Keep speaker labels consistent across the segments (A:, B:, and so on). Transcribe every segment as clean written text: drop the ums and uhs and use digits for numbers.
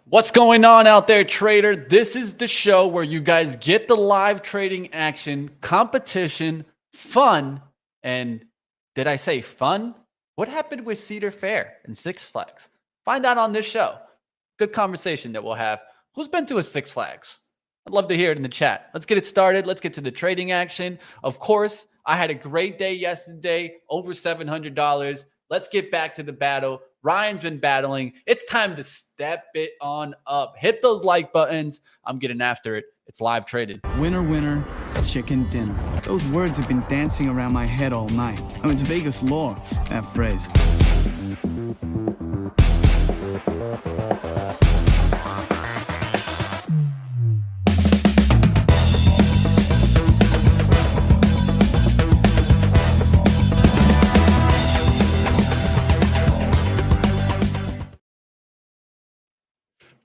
A: What's going on out there, trader? This is the show where you guys get the live trading action, competition, fun, and did I say fun? What happened with Cedar Fair and Six Flags? Find out on this show. Good conversation that we'll have. Who's been to a Six Flags? I'd love to hear it in the chat. Let's get it started. Let's get to the trading action. Of course, I had a great day yesterday, over $700. Let's get back to the battle. Ryan's been battling. It's time to step it on up. Hit those like buttons. I'm getting after it. It's live traded.
B: Winner, winner, chicken dinner. Those words have been dancing around my head all night. Oh, it's Vegas lore, that phrase.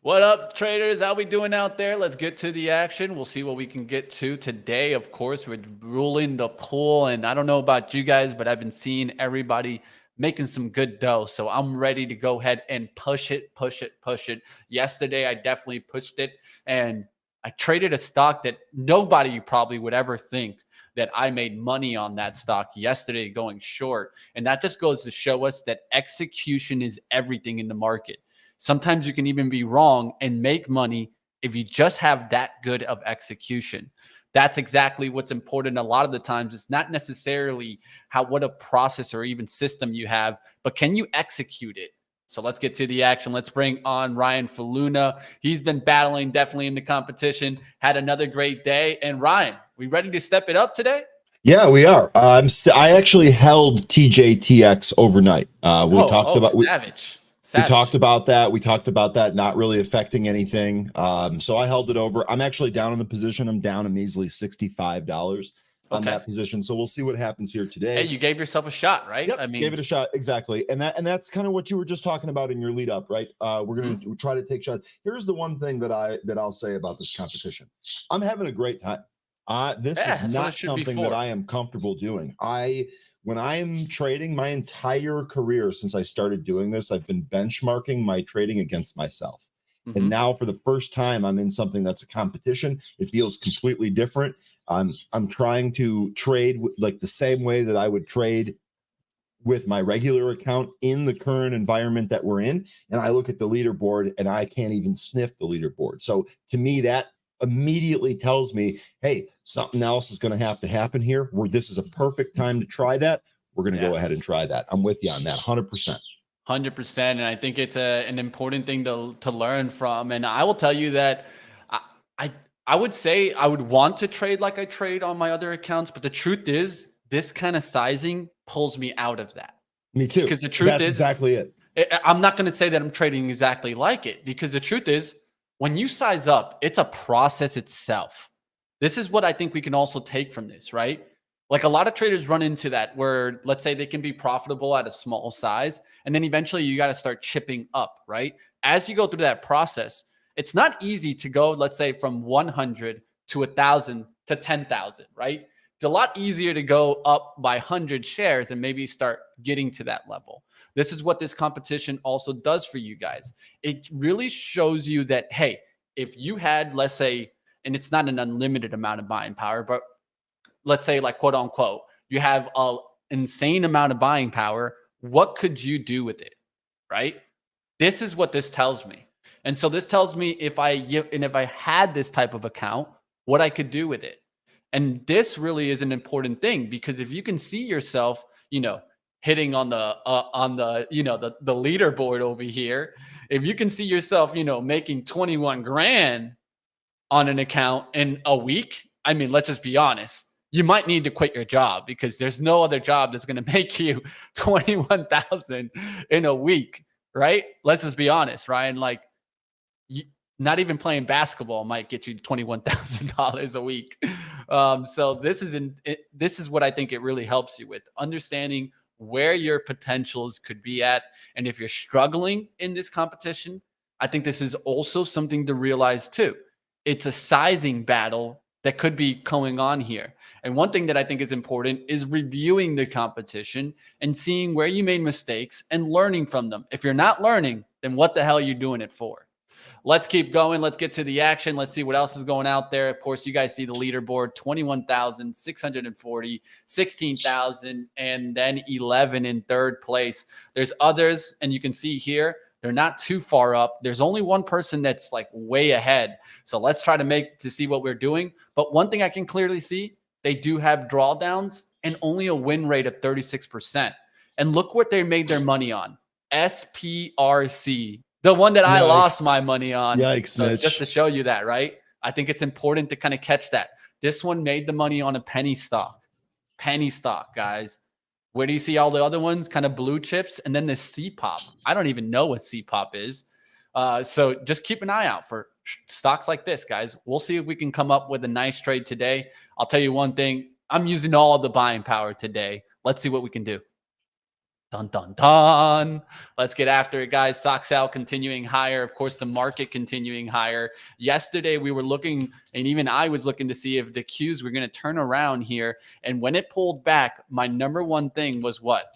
A: What up, traders? How we doing out there? Let's get to the action. We'll see what we can get to today. Of course, we're ruling the pool, and I don't know about you guys, but I've been seeing everybody making some good dough. So I'm ready to go ahead and push it. Yesterday, I definitely pushed it, and I traded a stock that nobody probably would ever think that I made money on that stock yesterday going short. And that just goes to show us that execution is everything in the market. Sometimes you can even be wrong and make money if you just have that good of execution. That's exactly what's important. A lot of the times, it's not necessarily what a process or even system you have, but can you execute it? So let's get to the action. Let's bring on Ryan Faloona. He's been battling definitely in the competition, had another great day. And Ryan, we ready to step it up today?
C: Yeah, we are. I actually held TJTX overnight. We talked about
A: savage.
C: We talked about that. We talked about that not really affecting anything. So I held it over. I'm actually down in the position. I'm down a measly $65 on that position. So we'll see what happens here today.
A: Hey, you gave yourself a shot, right?
C: Yep, gave it a shot. Exactly. And that's kind of what you were just talking about in your lead up, right? We're going to try to take shots. Here's the one thing that I'll say about this competition. I'm having a great time. This is not something that I am comfortable doing. When I'm trading, my entire career since I started doing this, I've been benchmarking my trading against myself. And now for the first time, I'm in something that's a competition. It feels completely different. I'm trying to trade like the same way that I would trade with my regular account in the current environment that we're in. And I look at the leaderboard and I can't even sniff the leaderboard. So to me, that immediately tells me, hey, something else is going to have to happen here. This is a perfect time to try that. We're going to go ahead and try that. I'm with you on that 100%.
A: 100%. And I think it's an important thing to learn from. And I will tell you that I would say I would want to trade like I trade on my other accounts. But the truth is, this kind of sizing pulls me out of that.
C: Me too.
A: Because the truth
C: That's exactly it.
A: I'm not going to say that I'm trading exactly like it, because the truth is, when you size up, it's a process itself. This is what I think we can also take from this, right? Like a lot of traders run into that where, let's say, they can be profitable at a small size, and then eventually you got to start chipping up, right? As you go through that process, it's not easy to go, let's say, from 100 to 1,000 to 10,000, right? It's a lot easier to go up by 100 shares and maybe start getting to that level. This is what this competition also does for you guys. It really shows you that, hey, if you had, let's say, and it's not an unlimited amount of buying power, but let's say, like, quote unquote, you have an insane amount of buying power, what could you do with it, right? This is what this tells me. And so this tells me if I had this type of account, what I could do with it. And this really is an important thing, because if you can see yourself, hitting on the leaderboard over here, if you can see yourself, making 21 grand on an account in a week, I mean, let's just be honest, you might need to quit your job, because there's no other job that's going to make you 21,000 in a week, right? Let's just be honest, Ryan. Like, not even playing basketball might get you $21,000 a week. So this is what I think it really helps you with, understanding where your potentials could be at. And if you're struggling in this competition, I think this is also something to realize too. It's a sizing battle that could be going on here. And one thing that I think is important is reviewing the competition and seeing where you made mistakes and learning from them. If you're not learning, then what the hell are you doing it for? Let's keep going. Let's get to the action. Let's see what else is going out there. Of course, you guys see the leaderboard, 21,640, 16,000, and then 11 in third place. There's others, and you can see here, they're not too far up. There's only one person that's like way ahead. So let's try to see what we're doing. But one thing I can clearly see, they do have drawdowns and only a win rate of 36%. And look what they made their money on. SPRC, the one that I lost my money on.
C: Yikes,
A: so
C: Mitch.
A: just to show you that, right? I think it's important to kind of catch that. This one made the money on a penny stock. Penny stock, guys. Where do you see all the other ones? Kind of blue chips. And then the CPOP. I don't even know what CPOP is. So just keep an eye out for stocks like this, guys. We'll see if we can come up with a nice trade today. I'll tell you one thing. I'm using all of the buying power today. Let's see what we can do. Dun, dun, dun. Let's get after it, guys. Stocks out continuing higher. Of course, the market continuing higher. Yesterday, we were looking, and even I was looking to see if the Qs were going to turn around here. And when it pulled back, my number one thing was what?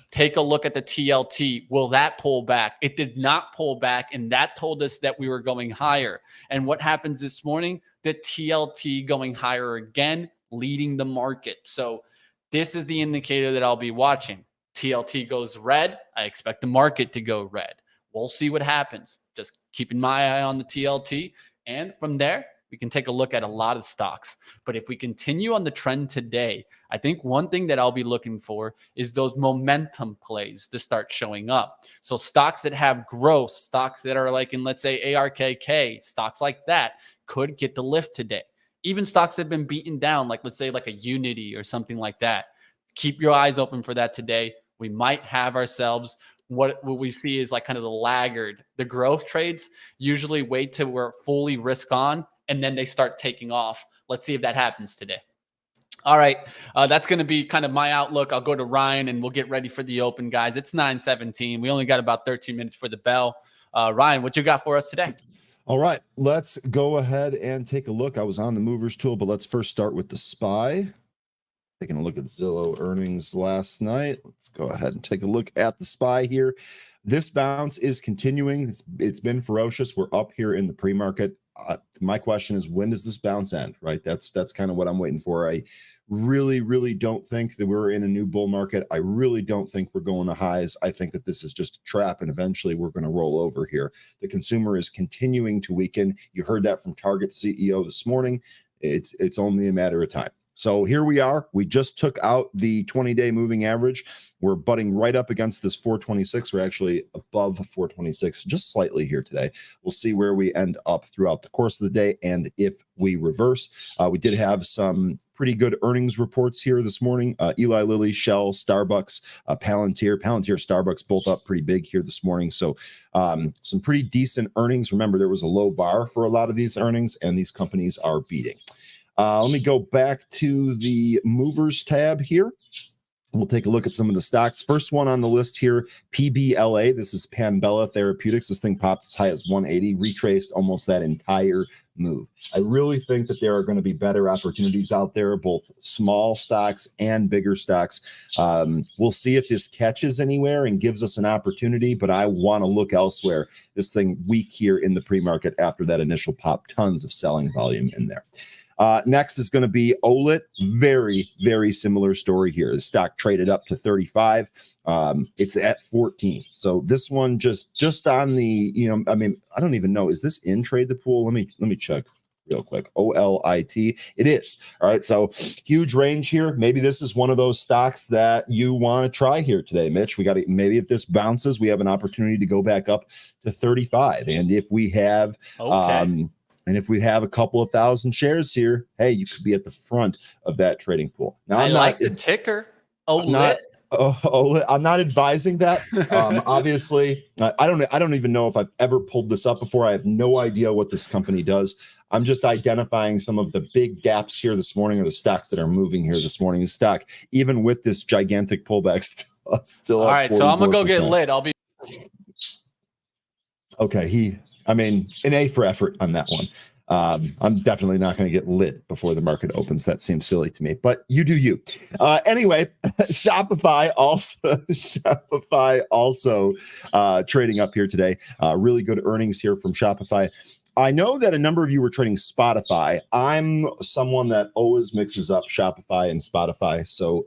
A: Take a look at the TLT. Will that pull back? It did not pull back, and that told us that we were going higher. And what happens this morning? The TLT going higher again, leading the market. So this is the indicator that I'll be watching. TLT goes red, I expect the market to go red. We'll see what happens. Just keeping my eye on the TLT. And from there, we can take a look at a lot of stocks. But if we continue on the trend today, I think one thing that I'll be looking for is those momentum plays to start showing up. So stocks that have growth, stocks that are like in, let's say, ARKK, stocks like that could get the lift today. Even stocks that have been beaten down, like let's say like a Unity or something like that. Keep your eyes open for that today. We might have ourselves what we see is like kind of the laggard. The growth trades usually wait till we're fully risk on, and then they start taking off. Let's see if that happens today. All right, that's going to be kind of my outlook. I'll go to Ryan, and we'll get ready for the open, guys. It's 9:17. We only got about 13 minutes for the bell. Ryan, what you got for us today?
C: All right, let's go ahead and take a look. I was on the movers tool, but let's first start with the SPY. Taking a look at Zillow earnings last night. Let's go ahead and take a look at the SPY here. This bounce is continuing. It's been ferocious. We're up here in the pre-market. My question is, when does this bounce end, right? That's kind of what I'm waiting for. I really don't think that we're in a new bull market. I really don't think we're going to highs. I think that this is just a trap, and eventually we're going to roll over here. The consumer is continuing to weaken. You heard that from Target CEO this morning. It's only a matter of time. So here we are. We just took out the 20-day moving average. We're butting right up against this 426. We're actually above 426 just slightly here today. We'll see where we end up throughout the course of the day and if we reverse. We did have some pretty good earnings reports here this morning. Eli Lilly, Shell, Starbucks, Palantir, Starbucks, both up pretty big here this morning. So some pretty decent earnings. Remember, there was a low bar for a lot of these earnings, and these companies are beating. Let me go back to the movers tab here. We'll take a look at some of the stocks. First one on the list here, PBLA. This is Panbela Therapeutics. This thing popped as high as 180, retraced almost that entire move. I really think that there are going to be better opportunities out there, both small stocks and bigger stocks. We'll see if this catches anywhere and gives us an opportunity, but I want to look elsewhere. This thing weak here in the pre-market after that initial pop, tons of selling volume in there. Next is going to be OLIT. Very similar story here. The stock traded up to 35. It's at 14. So this one just on the, I mean, I don't even know. Is this in Trade the Pool? Let me check real quick. OLIT. It is. All right. So huge range here. Maybe this is one of those stocks that you want to try here today, Mitch. We got to, maybe if this bounces, we have an opportunity to go back up to 35. And if we have, and if we have a couple of thousand shares here, hey, you could be at the front of that trading pool. Now,
A: I like the ticker. OLIT.
C: I'm not advising that. Obviously, I don't even know if I've ever pulled this up before. I have no idea what this company does. I'm just identifying some of the big gaps here this morning, or the stocks that are moving here this morning. The stock, even with this gigantic pullback, still
A: all
C: up
A: right. So I'm gonna go get
C: 44%.
A: lit. I'll be
C: okay. An A for effort on that one. I'm definitely not going to get lit before the market opens. That seems silly to me, but you do you. Anyway, Shopify also trading up here today. Really good earnings here from Shopify. I know that a number of you were trading Spotify. I'm someone that always mixes up Shopify and Spotify. So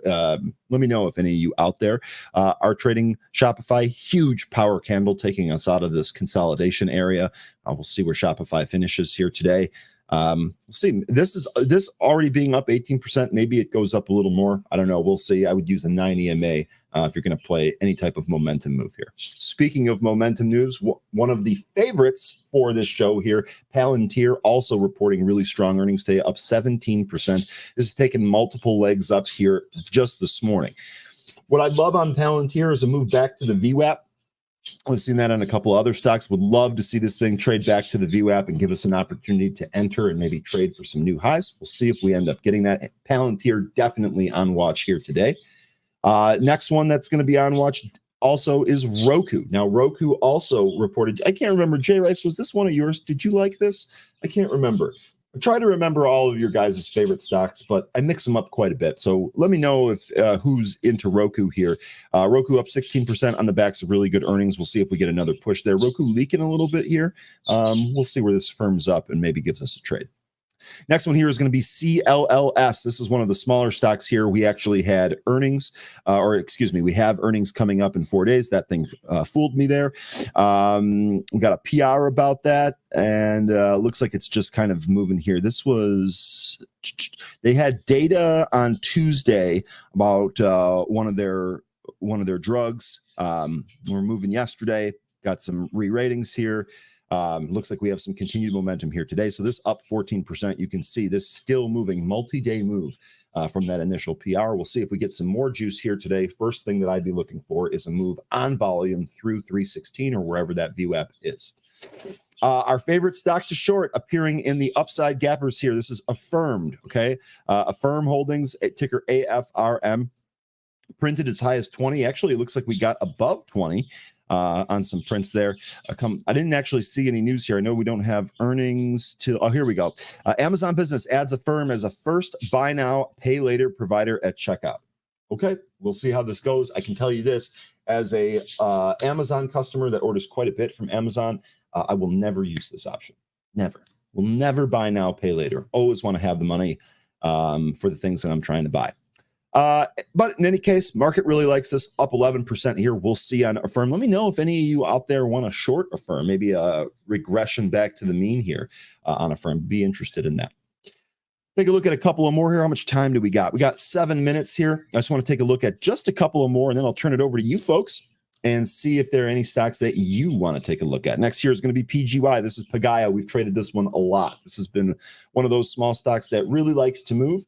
C: let me know if any of you out there are trading Shopify. Huge power candle taking us out of this consolidation area. We'll see where Shopify finishes here today. We'll see. This already being up 18%. Maybe it goes up a little more. I don't know. We'll see. I would use a 9 EMA if you're going to play any type of momentum move here. Speaking of momentum news, one of the favorites for this show here, Palantir, also reporting really strong earnings today, up 17%. This has taken multiple legs up here just this morning. What I love on Palantir is a move back to the VWAP. We've seen that on a couple other stocks. Would love to see this thing trade back to the VWAP and give us an opportunity to enter and maybe trade for some new highs. We'll see if we end up getting that. Palantir definitely on watch here today. Next one that's going to be on watch also is Roku. Now, Roku also reported, I can't remember, Jay Rice, was this one of yours? Did you like this? I can't remember. I try to remember all of your guys' favorite stocks, but I mix them up quite a bit. So let me know if who's into Roku here. Roku up 16% on the backs of really good earnings. We'll see if we get another push there. Roku leaking a little bit here. We'll see where this firms up and maybe gives us a trade. Next one here is going to be CLLS. This is one of the smaller stocks here. We actually had earnings, we have earnings coming up in 4 days. That thing fooled me there. We got a PR about that, and looks like it's just kind of moving here. They had data on Tuesday about one of their drugs. We're moving yesterday. Got some re-ratings here. Looks like we have some continued momentum here today. So this up 14%. You can see this still moving, multi-day move from that initial PR. We'll see if we get some more juice here today. First thing that I'd be looking for is a move on volume through 316 or wherever that VWAP is. Our favorite stock to short appearing in the upside gappers here. This is Affirmed, okay? Affirm Holdings, ticker AFRM. Printed as high as 20. Actually, it looks like we got above 20 on some prints there. I didn't actually see any news here. I know we don't have earnings till. Oh, here we go. Amazon Business adds Affirm as a first buy now, pay later provider at checkout. Okay, we'll see how this goes. I can tell you this, as a Amazon customer that orders quite a bit from Amazon, I will never use this option. Never. Will never buy now, pay later. Always want to have the money for the things that I'm trying to buy. But in any case, market really likes this, up 11% here. We'll see on Affirm. Let me know if any of you out there want to short Affirm, maybe a regression back to the mean here on Affirm. Be interested in that. Take a look at a couple of more here. How much time do we got? We got 7 minutes here. I just want to take a look at just a couple of more, and then I'll turn it over to you folks and see if there are any stocks that you want to take a look at. Next here is going to be PGY. This is Pagaya. We've traded this one a lot. This has been one of those small stocks that really likes to move.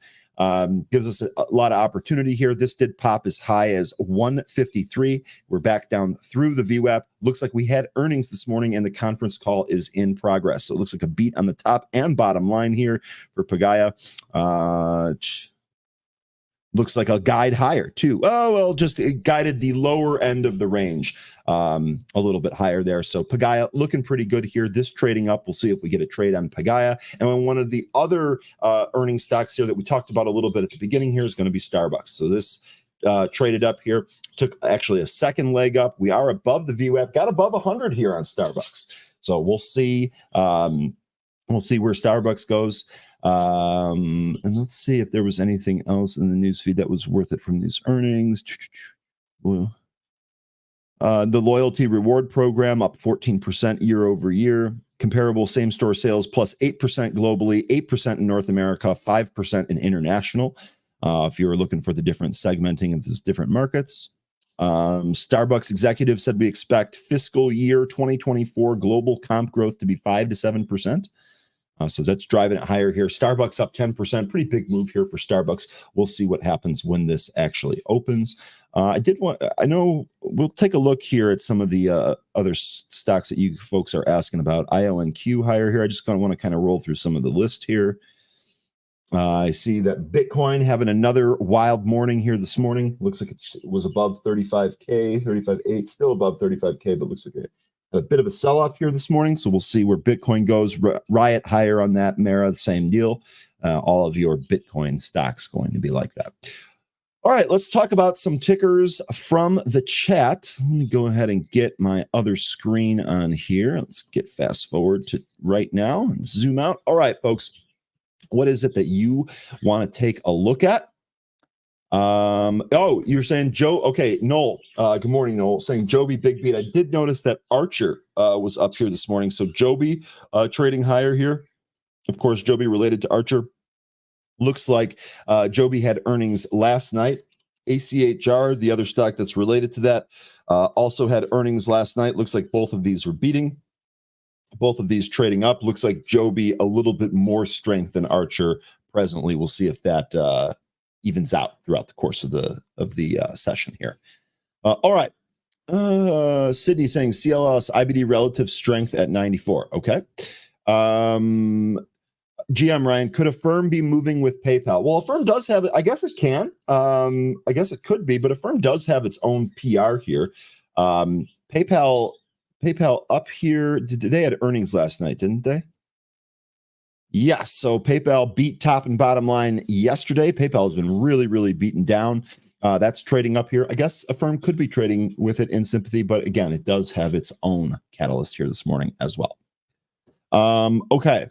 C: Gives us a lot of opportunity here. This did pop as high as 153. We're back down through the VWAP. Looks like we had earnings this morning and the conference call is in progress. So it looks like a beat on the top and bottom line here for Pagaya. Looks like a guide higher too. Oh, well, just it guided the lower end of the range a little bit higher there. So Pagaya looking pretty good here. This trading up. We'll see if we get a trade on Pagaya. And then one of the other earning stocks here that we talked about a little bit at the beginning here is going to be Starbucks. So this traded up here, took actually a second leg up. We are above the VWAP, got above 100 here on Starbucks. So we'll see. We'll see where Starbucks goes. And let's see if there was anything else in the news feed that was worth it from these earnings. The loyalty reward program up 14% year over year. Comparable same store sales plus 8% globally, 8% in North America, 5% in international. If you were looking for the different segmenting of those different markets. Starbucks executive said we expect fiscal year 2024 global comp growth to be 5 to 7%. So that's driving it higher here. Starbucks up 10%. Pretty big move here for Starbucks. We'll see what happens when this actually opens. I know we'll take a look here at some of the other stocks that you folks are asking about. IONQ higher here. I just want to kind of roll through some of the list here. I see that Bitcoin having another wild morning here this morning. Looks like it was above 35K, 35.8, still above 35K, but looks like it a bit of a sell-off here this morning, so we'll see where Bitcoin goes. Riot higher on that. Mara, the same deal. All of your Bitcoin stocks going to be like that. All right, let's talk about some tickers from the chat. Let me go ahead and get my other screen on here. Let's get fast forward to right now and zoom out. All right, folks, what is it that you want to take a look at? Oh, you're saying Joe. Okay, Noel. Good morning, Noel. Saying Joby big beat. I did notice that Archer was up here this morning. So Joby trading higher here. Of course, Joby related to Archer. Looks like Joby had earnings last night. ACHR, the other stock that's related to that, also had earnings last night. Looks like both of these were beating. Both of these trading up. Looks like Joby a little bit more strength than Archer presently. We'll see if that evens out throughout the course of the session here. All right. Sydney saying CLS IBD relative strength at 94. Okay. GM Ryan, could a firm be moving with PayPal? Well, a firm does have it. I guess it can. I guess it could be, but a firm does have its own PR here. PayPal up here. They had earnings last night, didn't they? Yes. So PayPal beat top and bottom line yesterday. PayPal has been really, really beaten down. That's trading up here. I guess a firm could be trading with it in sympathy, but again, it does have its own catalyst here this morning as well. Okay.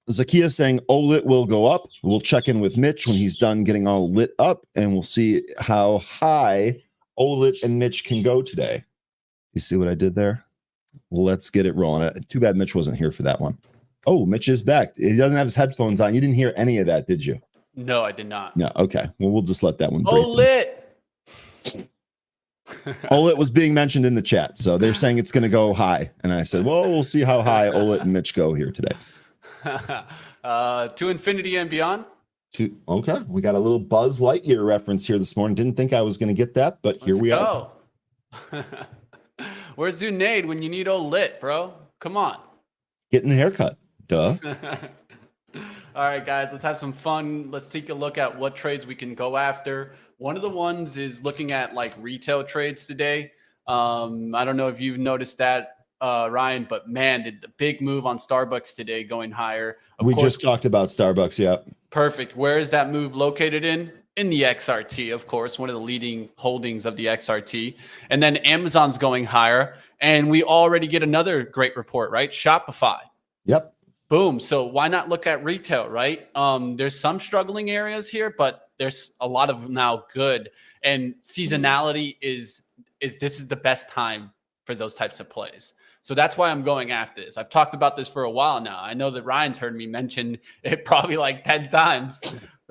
C: Zakia saying OLIT will go up. We'll check in with Mitch when he's done getting all lit up, and we'll see how high OLIT and Mitch can go today. You see what I did there? Let's get it rolling. Too bad Mitch wasn't here for that one. Oh, Mitch is back. He doesn't have his headphones on. You didn't hear any of that, did you?
A: No, I did not.
C: No. Okay. Well, we'll just let that one breathe.
A: OLIT.
C: OLIT was being mentioned in the chat, so they're saying it's going to go high, and I said, well, we'll see how high OLIT and Mitch go here today.
A: To infinity and beyond.
C: Okay, we got a little Buzz Lightyear reference here this morning. Didn't think I was going to get that, but here we are.
A: Where's Zunaid when you need OLIT, bro? Come on.
C: Getting a haircut. Duh.
A: All right, guys, let's have some fun. Let's take a look at what trades we can go after. One of the ones is looking at like retail trades today. I don't know if you've noticed that, Ryan, but man, did the big move on Starbucks today going higher.
C: We just talked about Starbucks. Yeah.
A: Perfect. Where is that move located in? In the XRT, of course, one of the leading holdings of the XRT. And then Amazon's going higher. And we already get another great report, right? Shopify.
C: Yep.
A: Boom. So why not look at retail, right? There's some struggling areas here, but there's a lot of now good. And seasonality is this is the best time for those types of plays. So that's why I'm going after this. I've talked about this for a while now. I know that Ryan's heard me mention it probably like 10 times,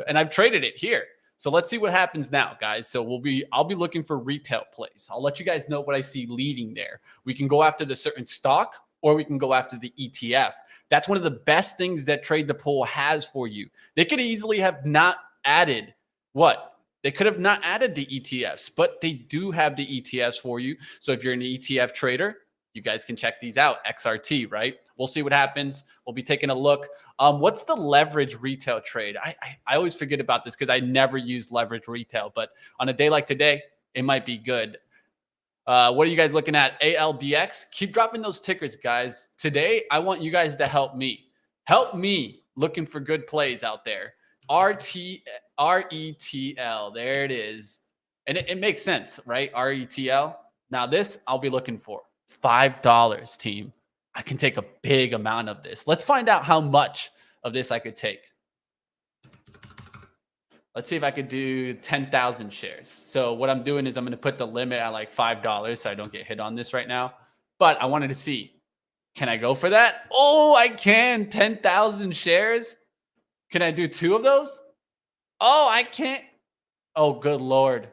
A: and I've traded it here. So let's see what happens now, guys. So I'll be looking for retail plays. I'll let you guys know what I see leading there. We can go after the certain stock, or we can go after the ETF. That's one of the best things that Trade the Pool has for you. They could easily have not added what? They could have not added the ETFs, but they do have the ETFs for you. So if you're an ETF trader, you guys can check these out. XRT, right? We'll see what happens. We'll be taking a look. What's the leverage retail trade? I always forget about this because I never use leverage retail, but on a day like today, it might be good. What are you guys looking at? ALDX? Keep dropping those tickers, guys. Today, I want you guys to help me. Help me looking for good plays out there. RETL. There it is. And it makes sense, right? RETL. Now this I'll be looking for. It's $5, team. I can take a big amount of this. Let's find out how much of this I could take. Let's see if I could do 10,000 shares. So what I'm doing is I'm going to put the limit at like $5 so I don't get hit on this right now. But I wanted to see, can I go for that? Oh, I can. 10,000 shares. Can I do 2 of those? Oh, I can't. Oh, good Lord.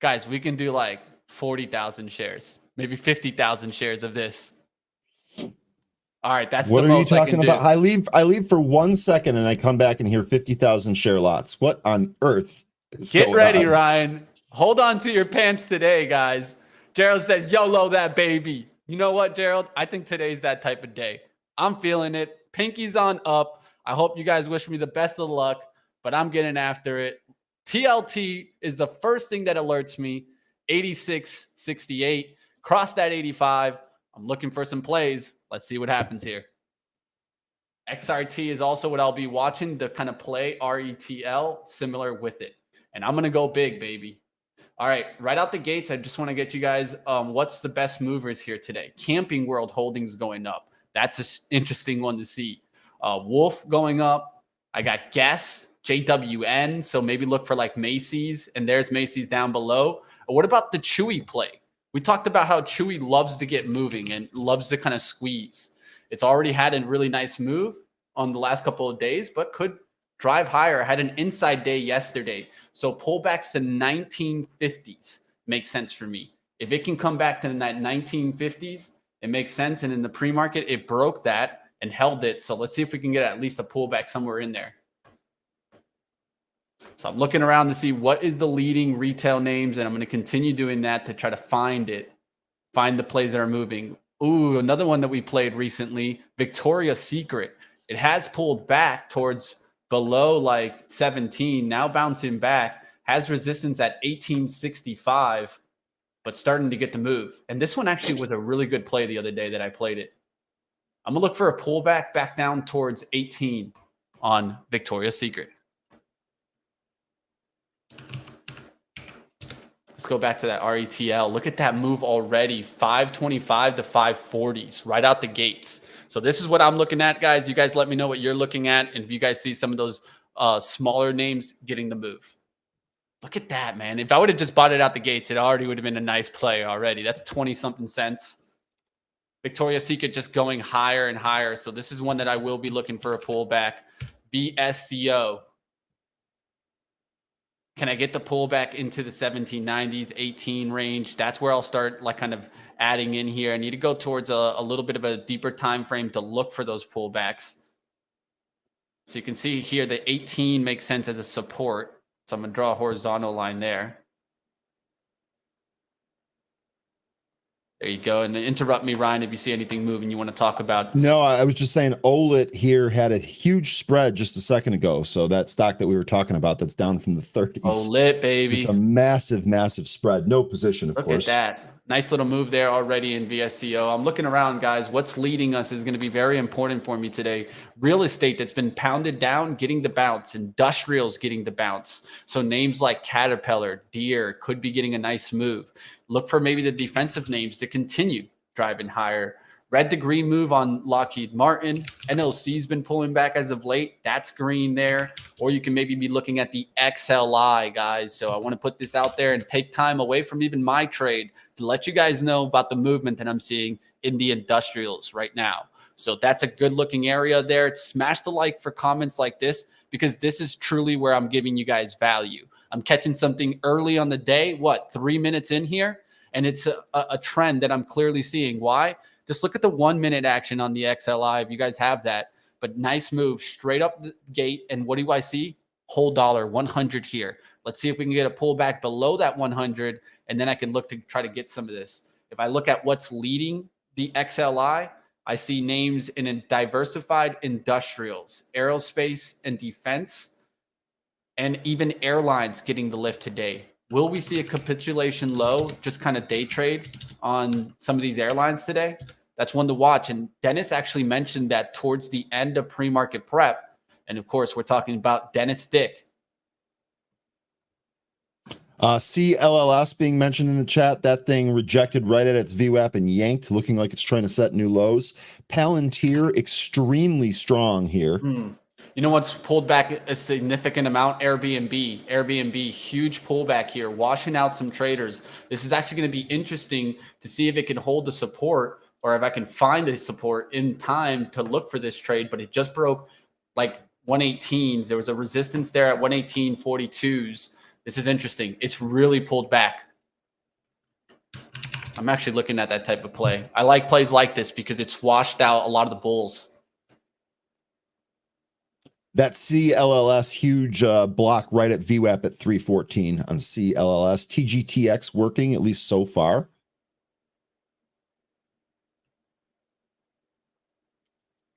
A: Guys, we can do like 40,000 shares, maybe 50,000 shares of this. All right, that's
C: what
A: the most
C: are you talking about?
A: do.
C: I leave for 1 second and I come back and hear 50,000 share lots. What on earth is
A: Get
C: going
A: ready,
C: on?
A: Ryan. Hold on to your pants today, guys. Gerald said, YOLO that baby. You know what, Gerald? I think today's that type of day. I'm feeling it. Pinky's on up. I hope you guys wish me the best of luck, but I'm getting after it. TLT is the first thing that alerts me. 86.68. Cross that 85. I'm looking for some plays. Let's see what happens here. XRT is also what I'll be watching to kind of play RETL, similar with it. And I'm going to go big, baby. All right, right out the gates, I just want to get you guys, what's the best movers here today? Camping World Holdings going up. That's an interesting one to see. Wolf going up. I got Guess, JWN, so maybe look for like Macy's, and there's Macy's down below. What about the Chewy play? We talked about how Chewy loves to get moving and loves to kind of squeeze. It's already had a really nice move on the last couple of days, but could drive higher. Had an inside day yesterday. So pullbacks to 1950s makes sense for me. If it can come back to that 1950s, it makes sense. And in the pre-market, it broke that and held it. So let's see if we can get at least a pullback somewhere in there. So I'm looking around to see what is the leading retail names, and I'm going to continue doing that to try to find it, find the plays that are moving. Ooh, another one that we played recently, Victoria's Secret. It has pulled back towards below like 17, now bouncing back, has resistance at 1865, but starting to get the move. And this one actually was a really good play the other day that I played it. I'm going to look for a pullback back down towards 18 on Victoria's Secret. Let's go back to that RETL. Look at that move already, 525 to 540s right out the gates. So this is what I'm looking at, guys. You guys let me know what you're looking at, and if you guys see some of those smaller names getting the move. Look at that, man. If I would have just bought it out the gates, it already would have been a nice play already. That's 20-something cents. Victoria's Secret just going higher and higher. So this is one that I will be looking for a pullback. VSCO. Can I get the pullback into the 1790s, 18 range? That's where I'll start like kind of adding in here. I need to go towards a little bit of a deeper time frame to look for those pullbacks. So you can see here the 18 makes sense as a support. So I'm going to draw a horizontal line there. There you go. And then interrupt me, Ryan, if you see anything moving you want to talk about.
C: No, I was just saying OLIT here had a huge spread just a second ago. So that stock that we were talking about that's down from the 30s.
A: OLIT, baby.
C: Just a massive, massive spread. No position, of course.
A: Look at that. Nice little move there already in VSCO. I'm looking around, guys. What's leading us is going to be very important for me today. Real estate that's been pounded down, getting the bounce. Industrials getting the bounce. So names like Caterpillar, Deere could be getting a nice move. Look for maybe the defensive names to continue driving higher. Red to green move on Lockheed Martin. NLC's been pulling back as of late. That's green there. Or you can maybe be looking at the XLI, guys. So I want to put this out there and take time away from even my trade to let you guys know about the movement that I'm seeing in the industrials right now. So that's a good looking area there. Smash the like for comments like this, because this is truly where I'm giving you guys value. I'm catching something early on the day, 3 minutes in here, and it's a trend that I'm clearly seeing. Why? Just look at the 1 minute action on the XLI if you guys have that. But nice move straight up the gate. And what do I see? Whole dollar, 100 here. Let's see if we can get a pullback below that 100, and then I can look to try to get some of this. If I look at what's leading the XLI, I see names in diversified industrials, aerospace and defense, and even airlines getting the lift today. Will we see a capitulation low, just kind of day trade on some of these airlines today? That's one to watch. And Dennis actually mentioned that towards the end of pre-market prep. And of course, we're talking about Dennis Dick.
C: CLLS being mentioned in the chat. That thing rejected right at its VWAP and yanked, looking like it's trying to set new lows. Palantir, extremely strong here.
A: You know what's pulled back a significant amount? Airbnb. Airbnb, huge pullback here, washing out some traders. This is actually going to be interesting to see if it can hold the support, or if I can find the support in time to look for this trade. But it just broke like 118s. There was a resistance there at 118.42s. This is interesting. It's really pulled back. I'm actually looking at that type of play. I like plays like this because it's washed out a lot of the bulls.
C: That CLLS huge block right at VWAP at 314 on CLLS. TGTX working, at least so far.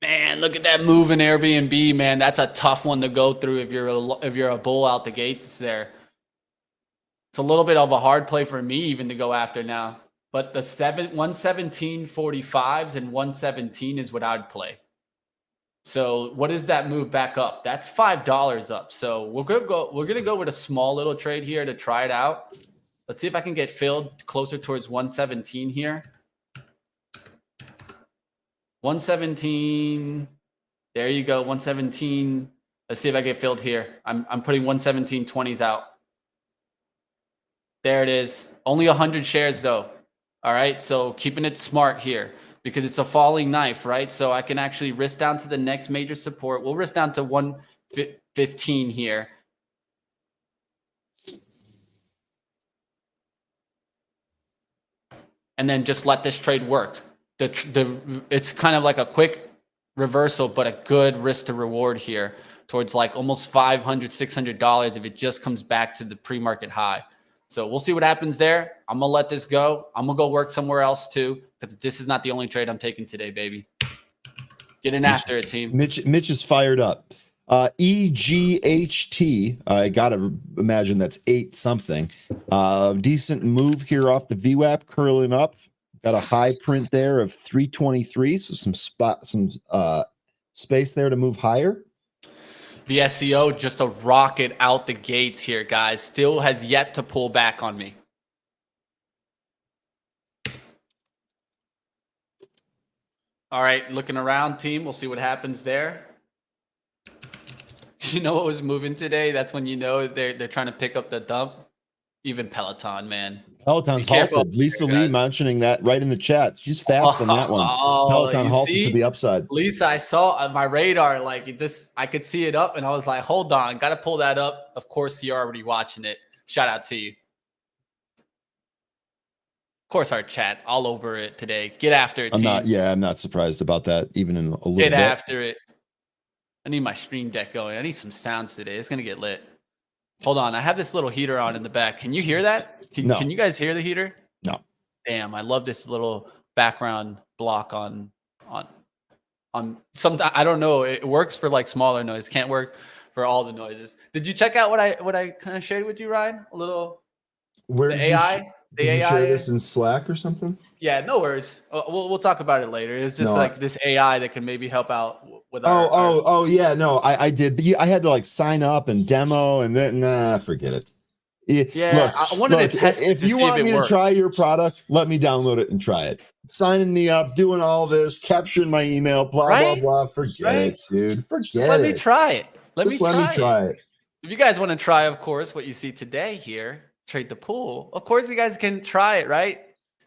A: Man, look at that move in Airbnb, man. That's a tough one to go through if you're a bull out the gates there. It's a little bit of a hard play for me even to go after now. But the 117.45s and 117 is what I'd play. So what does that move back up? That's $5 up. So we're gonna go with a small little trade here to try it out. Let's see if I can get filled closer towards 117 here. 117. There you go. 117. Let's see if I get filled here. I'm putting 117.20s out. There it is. Only 100 shares though. All right. So keeping it smart here, because it's a falling knife, right? So I can actually risk down to the next major support. We'll risk down to 115 here. And then just let this trade work. It's kind of like a quick reversal, but a good risk to reward here towards like almost $500, $600 if it just comes back to the pre-market high. So we'll see what happens there. I'm going to let this go. I'm going to go work somewhere else too, because this is not the only trade I'm taking today, baby. Get in after it, team.
C: Mitch is fired up. EGHT, I got to imagine that's 8 something. Decent move here off the VWAP, curling up. Got a high print there of 323, so some space there to move higher.
A: VSCO, just a rocket out the gates here, guys. Still has yet to pull back on me. All right, looking around, team. We'll see what happens there. You know what was moving today? That's when you know they're trying to pick up the dump. Even Peloton, man.
C: Peloton's halted. Lisa Lee mentioning that right in the chat. She's fast on that one. Peloton halted to the upside.
A: Lisa, I saw on my radar, like I could see it up, and I was like, hold on, got to pull that up. Of course, you're already watching it. Shout out to you. Of course, our chat all over it today. Get after it, team.
C: I'm not surprised about that, even in a little bit.
A: Get after it. I need my stream deck going. I need some sounds today. It's gonna get lit. Hold on, I have this little heater on in the back. Can you hear that? Can you guys hear the heater?
C: No.
A: Damn, I love this little background block on some. I don't know. It works for like smaller noise. Can't work for all the noises. Did you check out what I kind of shared with you, Ryan? A little.
C: Where
A: the
C: did
A: AI?
C: Did you share this in Slack or something?
A: Yeah, no worries. We'll talk about it later. It's just like this AI that can maybe help out with
C: our yeah, no, I did, but I had to like sign up and demo, and then forget it.
A: Yeah, I wanted to test.
C: If you want me to try your product, let me download it and try it. Signing me up, doing all this, capturing my email, blah blah. Forget it, dude. Forget it.
A: Let me try it. Let me try it. If you guys want to try, of course, what you see today here, trade the pool. Of course, you guys can try it, right?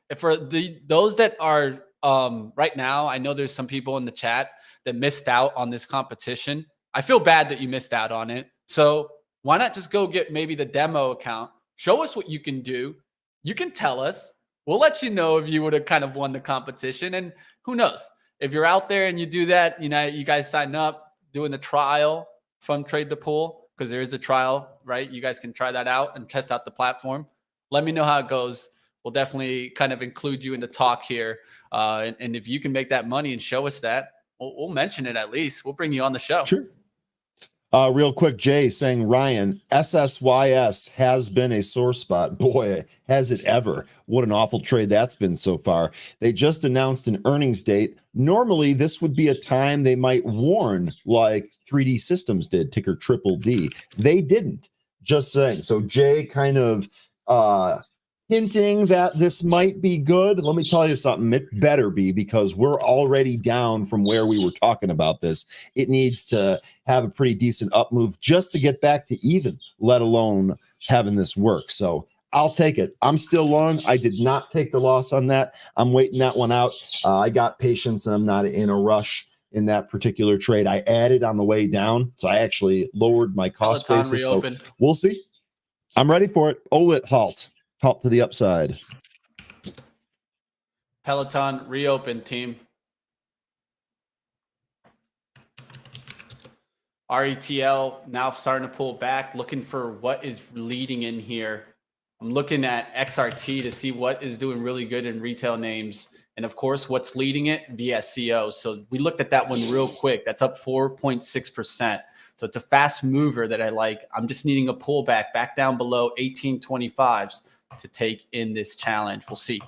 A: If for those that are right now, I know there's some people in the chat that missed out on this competition. I feel bad that you missed out on it. So why not just go get maybe the demo account? Show us what you can do. You can tell us. We'll let you know if you would have kind of won the competition. And who knows? If you're out there and you do that, you guys sign up, doing the trial from Trade the Pool, because there is a trial, right? You guys can try that out and test out the platform. Let me know how it goes. We'll definitely kind of include you in the talk here. And if you can make that money and show us that, we'll mention it at least. We'll bring you on the show.
C: Sure. Real quick, Jay saying, Ryan, SSYS has been a sore spot. Boy, has it ever. What an awful trade that's been so far. They just announced an earnings date. Normally, this would be a time they might warn like 3D Systems did, ticker triple D. They didn't. Just saying. So Jay kind of hinting that this might be good. Let me tell you something. It better be, because we're already down from where we were talking about this. It needs to have a pretty decent up move just to get back to even, let alone having this work. So I'll take it. I'm still long. I did not take the loss on that. I'm waiting that one out. I got patience, and I'm not in a rush in that particular trade. I added on the way down, so I actually lowered my cost basis. So we'll see. I'm ready for it. OLIT halt. Halt to the upside.
A: Peloton reopen, team. RETL now starting to pull back, looking for what is leading in here. I'm looking at XRT to see what is doing really good in retail names. And of course, what's leading it? VSCO. So we looked at that one real quick. That's up 4.6%. So it's a fast mover that I like. I'm just needing a pullback back down below 1825s to take in this challenge. We'll see.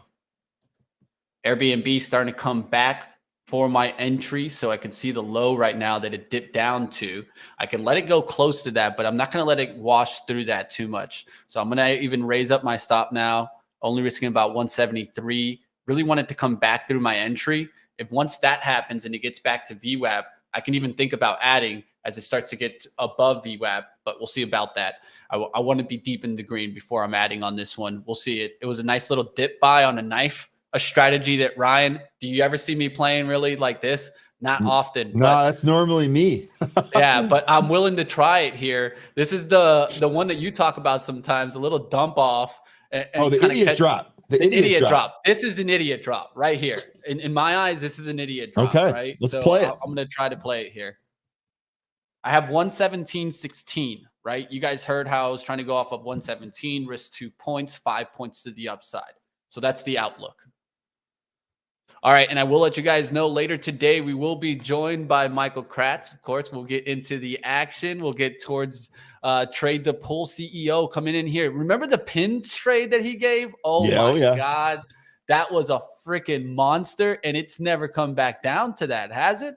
A: Airbnb starting to come back for my entry. So I can see the low right now that it dipped down to. I can let it go close to that, but I'm not going to let it wash through that too much. So I'm going to even raise up my stop now, only risking about 173. Really want it to come back through my entry. If once that happens and it gets back to VWAP, I can even think about adding as it starts to get above VWAP, but we'll see about that. I want to be deep in the green before I'm adding on this one. We'll see it. It was a nice little dip buy on a knife, a strategy that Ryan, do you ever see me playing really like this? Not often.
C: No, that's normally me.
A: Yeah, but I'm willing to try it here. This is the one that you talk about sometimes, a little dump off. And
C: the idiot drop. The idiot drop.
A: This is an idiot drop right here. In my eyes, this is an idiot drop.
C: Okay,
A: right?
C: Let's play it.
A: I'm going to try to play it here. I have 117.16, right? You guys heard how I was trying to go off of 117, risk 2 points, 5 points to the upside. So that's the outlook. All right, and I will let you guys know later today we will be joined by Michael Kratz. Of course, we'll get into the action. We'll get towards Trade the Pull CEO coming in here. Remember the pins trade that he gave? Oh my God. That was a freaking monster, and it's never come back down to that, has it?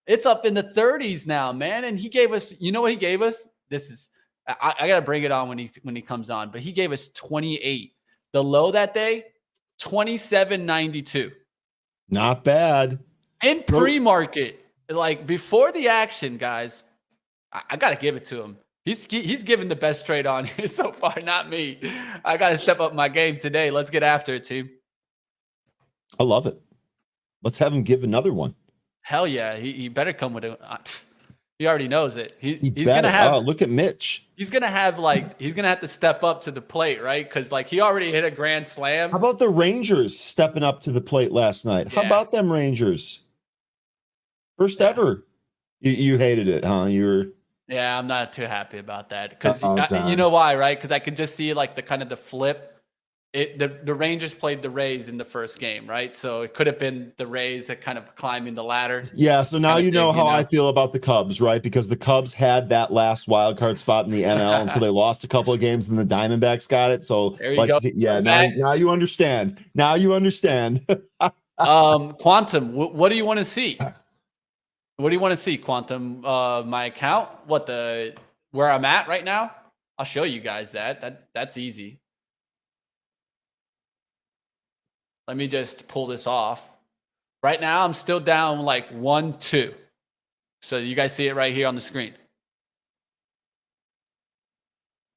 A: It's up in the 30s now, man. And he gave us, you know what he gave us? This is, I got to bring it on when he comes on, but he gave us 28. The low that day, 27.92.
C: Not bad.
A: In pre-market, like before the action, guys, I got to give it to him. He's given the best trade on here so far, not me. I got to step up my game today. Let's get after it, team.
C: I love it. Let's have him give another one.
A: Hell yeah. He better come with it. He already knows it. He's
C: going to have. Oh, look at Mitch.
A: He's going to have to step up to the plate, right? Because he already hit a grand slam.
C: How about the Rangers stepping up to the plate last night?
A: Yeah.
C: How about them Rangers? First ever. You hated it, huh? You were.
A: Yeah, I'm not too happy about that. Because you know why, right? Because I could just see the flip. The Rangers played the Rays in the first game, right? So it could have been the Rays that kind of climbing the ladder.
C: Yeah, so now you know how I feel about the Cubs, right? Because the Cubs had that last wild card spot in the NL until they lost a couple of games and the Diamondbacks got it. So
A: there you go.
C: Yeah, now you understand. Now you understand.
A: Quantum, what do you want to see? What do you want to see, Quantum? My account? Where I'm at right now? I'll show you guys that. That's easy. Let me just pull this off. Right now, I'm still down 1-2. So you guys see it right here on the screen.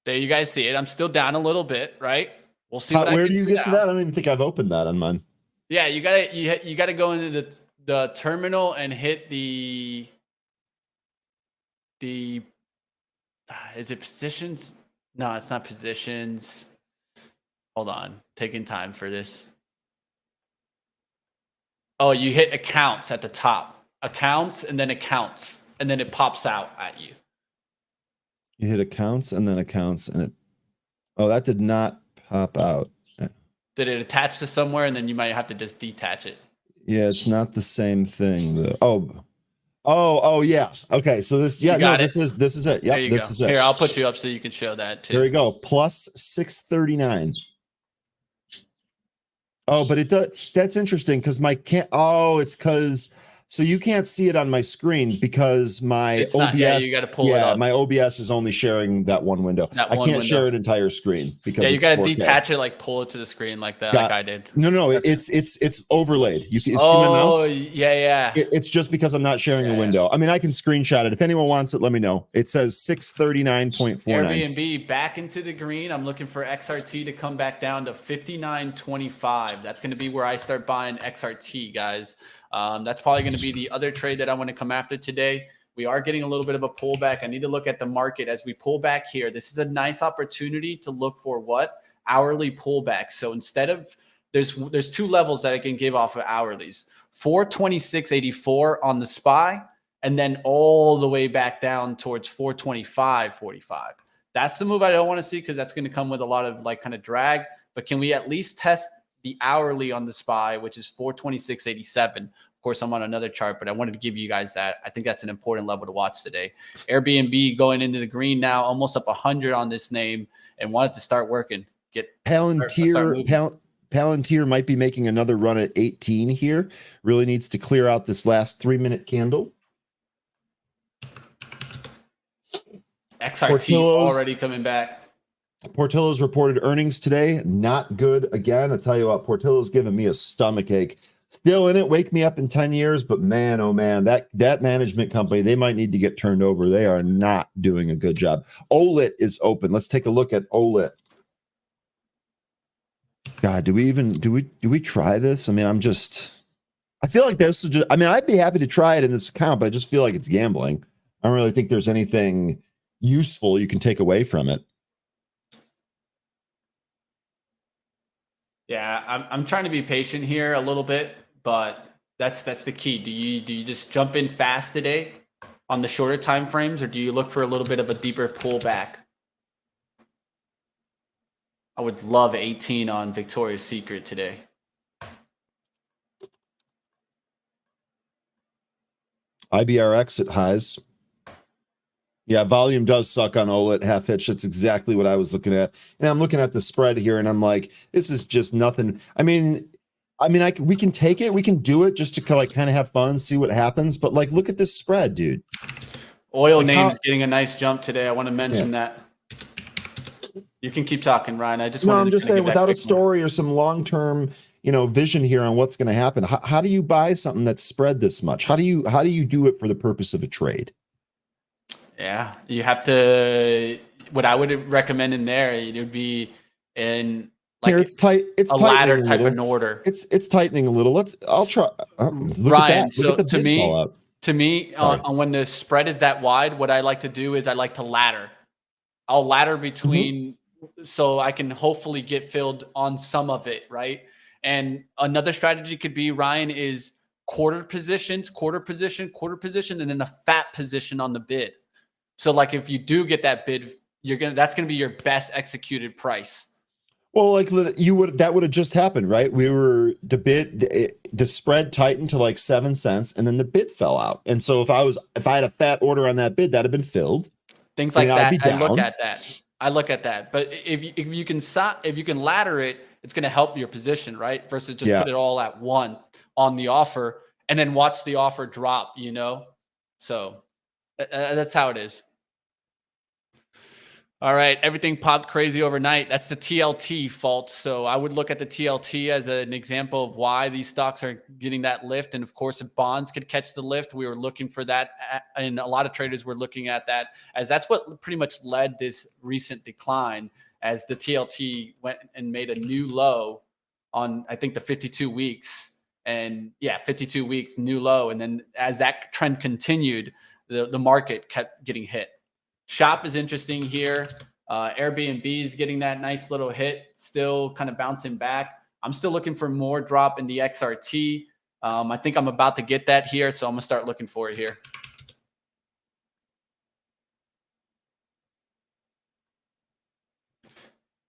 A: There you guys see it. I'm still down a little bit, right? We'll see.
C: Where do you get to that? I don't even think I've opened that on mine.
A: Yeah, you gotta go into the terminal and hit the is it positions? No, it's not positions. Hold on, taking time for this. Oh, you hit accounts at the top. Accounts and then accounts. And then it pops out at you.
C: You hit accounts and then accounts and it. Oh, that did not pop out.
A: Did it attach to somewhere and then you might have to just detach it?
C: Yeah, it's not the same thing though. Oh yeah. Okay, so this this is it. Yep, this is it.
A: Here, I'll put you up so you can show that too.
C: There we go. Plus 639. Oh, but it does. That's interesting because it's because so you can't see it on my screen because my OBS.
A: You got to pull it up.
C: My OBS is only sharing that one window. I can't share an entire screen because
A: you got to detach it, pull it to the screen like that, like I did.
C: No, it's overlaid. You can see my mouse.
A: Oh, yeah.
C: It's just because I'm not sharing a window. I mean, I can screenshot it. If anyone wants it, let me know. It says 639.49.
A: Airbnb back into the green. I'm looking for XRT to come back down to 59.25. That's going to be where I start buying XRT, guys. That's probably going to be the other trade that I want to come after today. We are getting a little bit of a pullback. I need to look at the market as we pull back here. This is a nice opportunity to look for hourly pullbacks. So instead of there's two levels that I can give off of hourlies. 426.84 on the SPY, and then all the way back down towards 425.45. That's the move I don't want to see because that's going to come with a lot of kind of drag. But can we at least test the hourly on the SPY, which is 426.87? Of course, I'm on another chart, but I wanted to give you guys that. I think that's an important level to watch today. Airbnb going into the green now, almost up 100 on this name, and wanted to start working.
C: Palantir might be making another run at 18 here. Really needs to clear out this last 3-minute candle.
A: XRT
C: Portillo's
A: already coming back.
C: Portillo's reported earnings today. Not good again. I tell you what, Portillo's giving me a stomach ache. Still in it. Wake me up in 10 years. But man, oh man, that management company, they might need to get turned over. They are not doing a good job. OLIT is open. Let's take a look at OLIT. God, do we try this? I mean, I feel like this is just, I mean, I'd be happy to try it in this account, but I just feel like it's gambling. I don't really think there's anything useful you can take away from it.
A: Yeah, I'm trying to be patient here a little bit, but that's the key. Do you just jump in fast today on the shorter time frames, or do you look for a little bit of a deeper pullback? I would love 18 on Victoria's Secret today.
C: IBRX at highs. Yeah, volume does suck on OLIT half pitch. That's exactly what I was looking at. And I'm looking at the spread here, and I'm like, this is just nothing. I mean, we can take it, we can do it just to kind of have fun, see what happens. But like, look at this spread, dude.
A: Oil name's getting a nice jump today. I want to mention that. You can keep talking, Ryan.
C: I'm just saying, without a story or some long-term, vision here on what's going to happen, how do you buy something that's spread this much? How do you do it for the purpose of a trade?
A: Yeah, you have to. What I would recommend in there, it would be in like
C: here, it's tight. It's
A: a ladder type of an order.
C: It's tightening a little. I'll try. Look
A: Ryan,
C: at that. Look at the
A: to me, on when the spread is that wide, what I like to do is I like to ladder. I'll ladder between, so I can hopefully get filled on some of it, right? And another strategy could be, Ryan, is quarter position, and then a fat position on the bid. So like if you do get that bid, that's gonna be your best executed price.
C: Well, like that would have just happened, right? The spread tightened to like 7 cents, and then the bid fell out. And so if I had a fat order on that bid, that'd have been filled.
A: Things like that. I look at that. But if you can ladder it, it's gonna help your position, right? Versus just put it all at one on the offer and then watch the offer drop. So that's how it is. All right, everything popped crazy overnight. That's the TLT fault. So I would look at the TLT as an example of why these stocks are getting that lift. And of course, if bonds could catch the lift, we were looking for that. And a lot of traders were looking at that, as that's what pretty much led this recent decline, as the TLT went and made a new low on, I think, the 52 weeks. And 52 weeks, new low. And then as that trend continued, the market kept getting hit. Shop is interesting here. Airbnb is getting that nice little hit, still kind of bouncing back. I'm still looking for more drop in the XRT. I think I'm about to get that here, so I'm going to start looking for it here.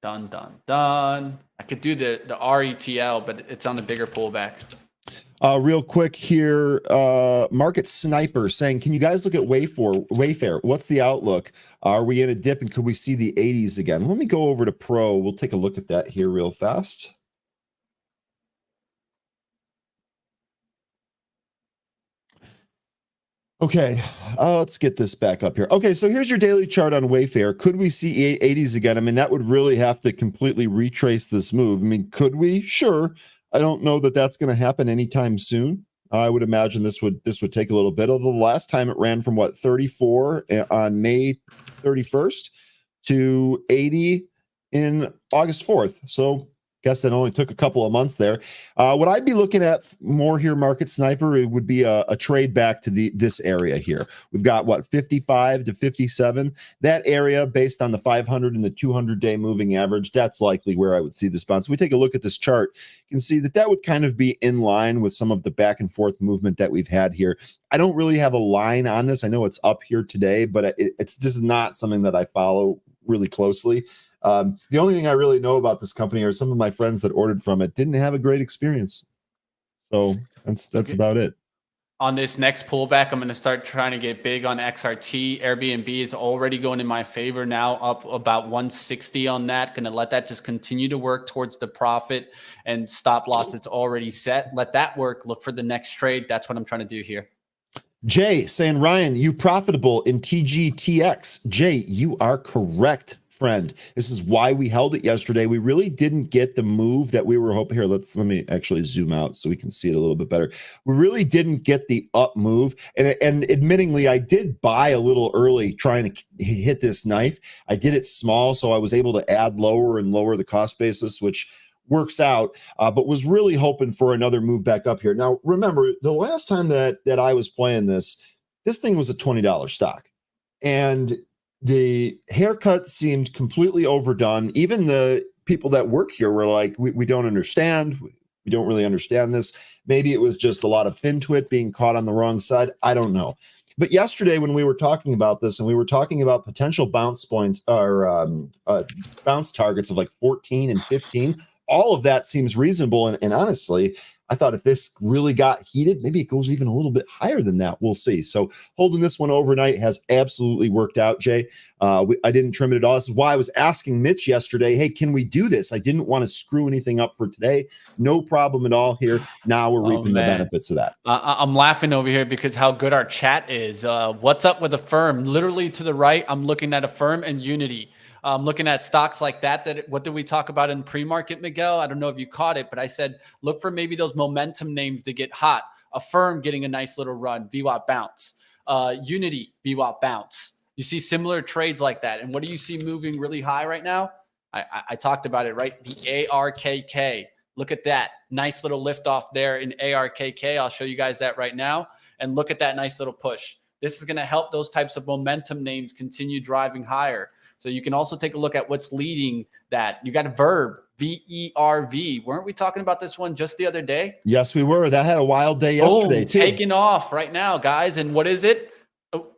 A: Done. I could do the RETL, but it's on a bigger pullback.
C: Real quick here, Market Sniper saying, can you guys look at Wayfair? What's the outlook? Are we in a dip, and could we see the 80s again? Let me go over to Pro. We'll take a look at that here real fast. Okay, let's get this back up here. Okay, so here's your daily chart on Wayfair. Could we see 80s again? I mean, that would really have to completely retrace this move. I mean, could we? Sure. I don't know that that's going to happen anytime soon. I would imagine this would take a little bit. Although the last time it ran from 34 on May 31st to 80 in August 4th. So guess that only took a couple of months there. What I'd be looking at more here, Market Sniper, it would be a trade back to this area here. We've got 55 to 57. That area, based on the 500 and the 200-day moving average, that's likely where I would see this bounce. If we take a look at this chart, you can see that would kind of be in line with some of the back and forth movement that we've had here. I don't really have a line on this. I know it's up here today, but this is not something that I follow really closely. The only thing I really know about this company are some of my friends that ordered from it didn't have a great experience. So that's about it.
A: On this next pullback, I'm going to start trying to get big on XRT. Airbnb is already going in my favor now, up about 160 on that. Going to let that just continue to work towards the profit, and stop loss is already set. Let that work. Look for the next trade. That's what I'm trying to do here.
C: Jay saying, Ryan, you profitable in TGTX. Jay, you are correct, friend. This is why we held it yesterday. We really didn't get the move that we were hoping. Here, let me actually zoom out so we can see it a little bit better. We really didn't get the up move. And admittingly, I did buy a little early trying to hit this knife. I did it small, so I was able to add lower and lower the cost basis, which works out, but was really hoping for another move back up here. Now, remember, the last time that I was playing this thing was a $20 stock. And the haircut seemed completely overdone. Even the people that work here were like, we don't understand. We don't really understand this. Maybe it was just a lot of FinTwit being caught on the wrong side. I don't know. But yesterday when we were talking about this and we were talking about potential bounce points or bounce targets of like 14 and 15, all of that seems reasonable. And honestly, I thought if this really got heated, maybe it goes even a little bit higher than that. We'll see. So holding this one overnight has absolutely worked out, Jay. I didn't trim it at all. This is why I was asking Mitch yesterday, hey, can we do this? I didn't want to screw anything up for today. No problem at all here. Now we're reaping the benefits of that.
A: I'm laughing over here because how good our chat is. What's up with a firm? Literally to the right, I'm looking at a firm and Unity. Looking at stocks like that, what did we talk about in pre-market, Miguel? I don't know if you caught it, but I said, look for maybe those momentum names to get hot. A firm getting a nice little run, VWAP bounce. Unity, VWAP bounce. You see similar trades like that. And what do you see moving really high right now? I talked about it, right? The ARKK. Look at that. Nice little lift off there in ARKK. I'll show you guys that right now. And look at that nice little push. This is going to help those types of momentum names continue driving higher. So you can also take a look at what's leading that. You got a Verb, VERV. Weren't we talking about this one just the other day?
C: Yes, we were. That had a wild day yesterday, too.
A: Taking off right now, guys. And what is it?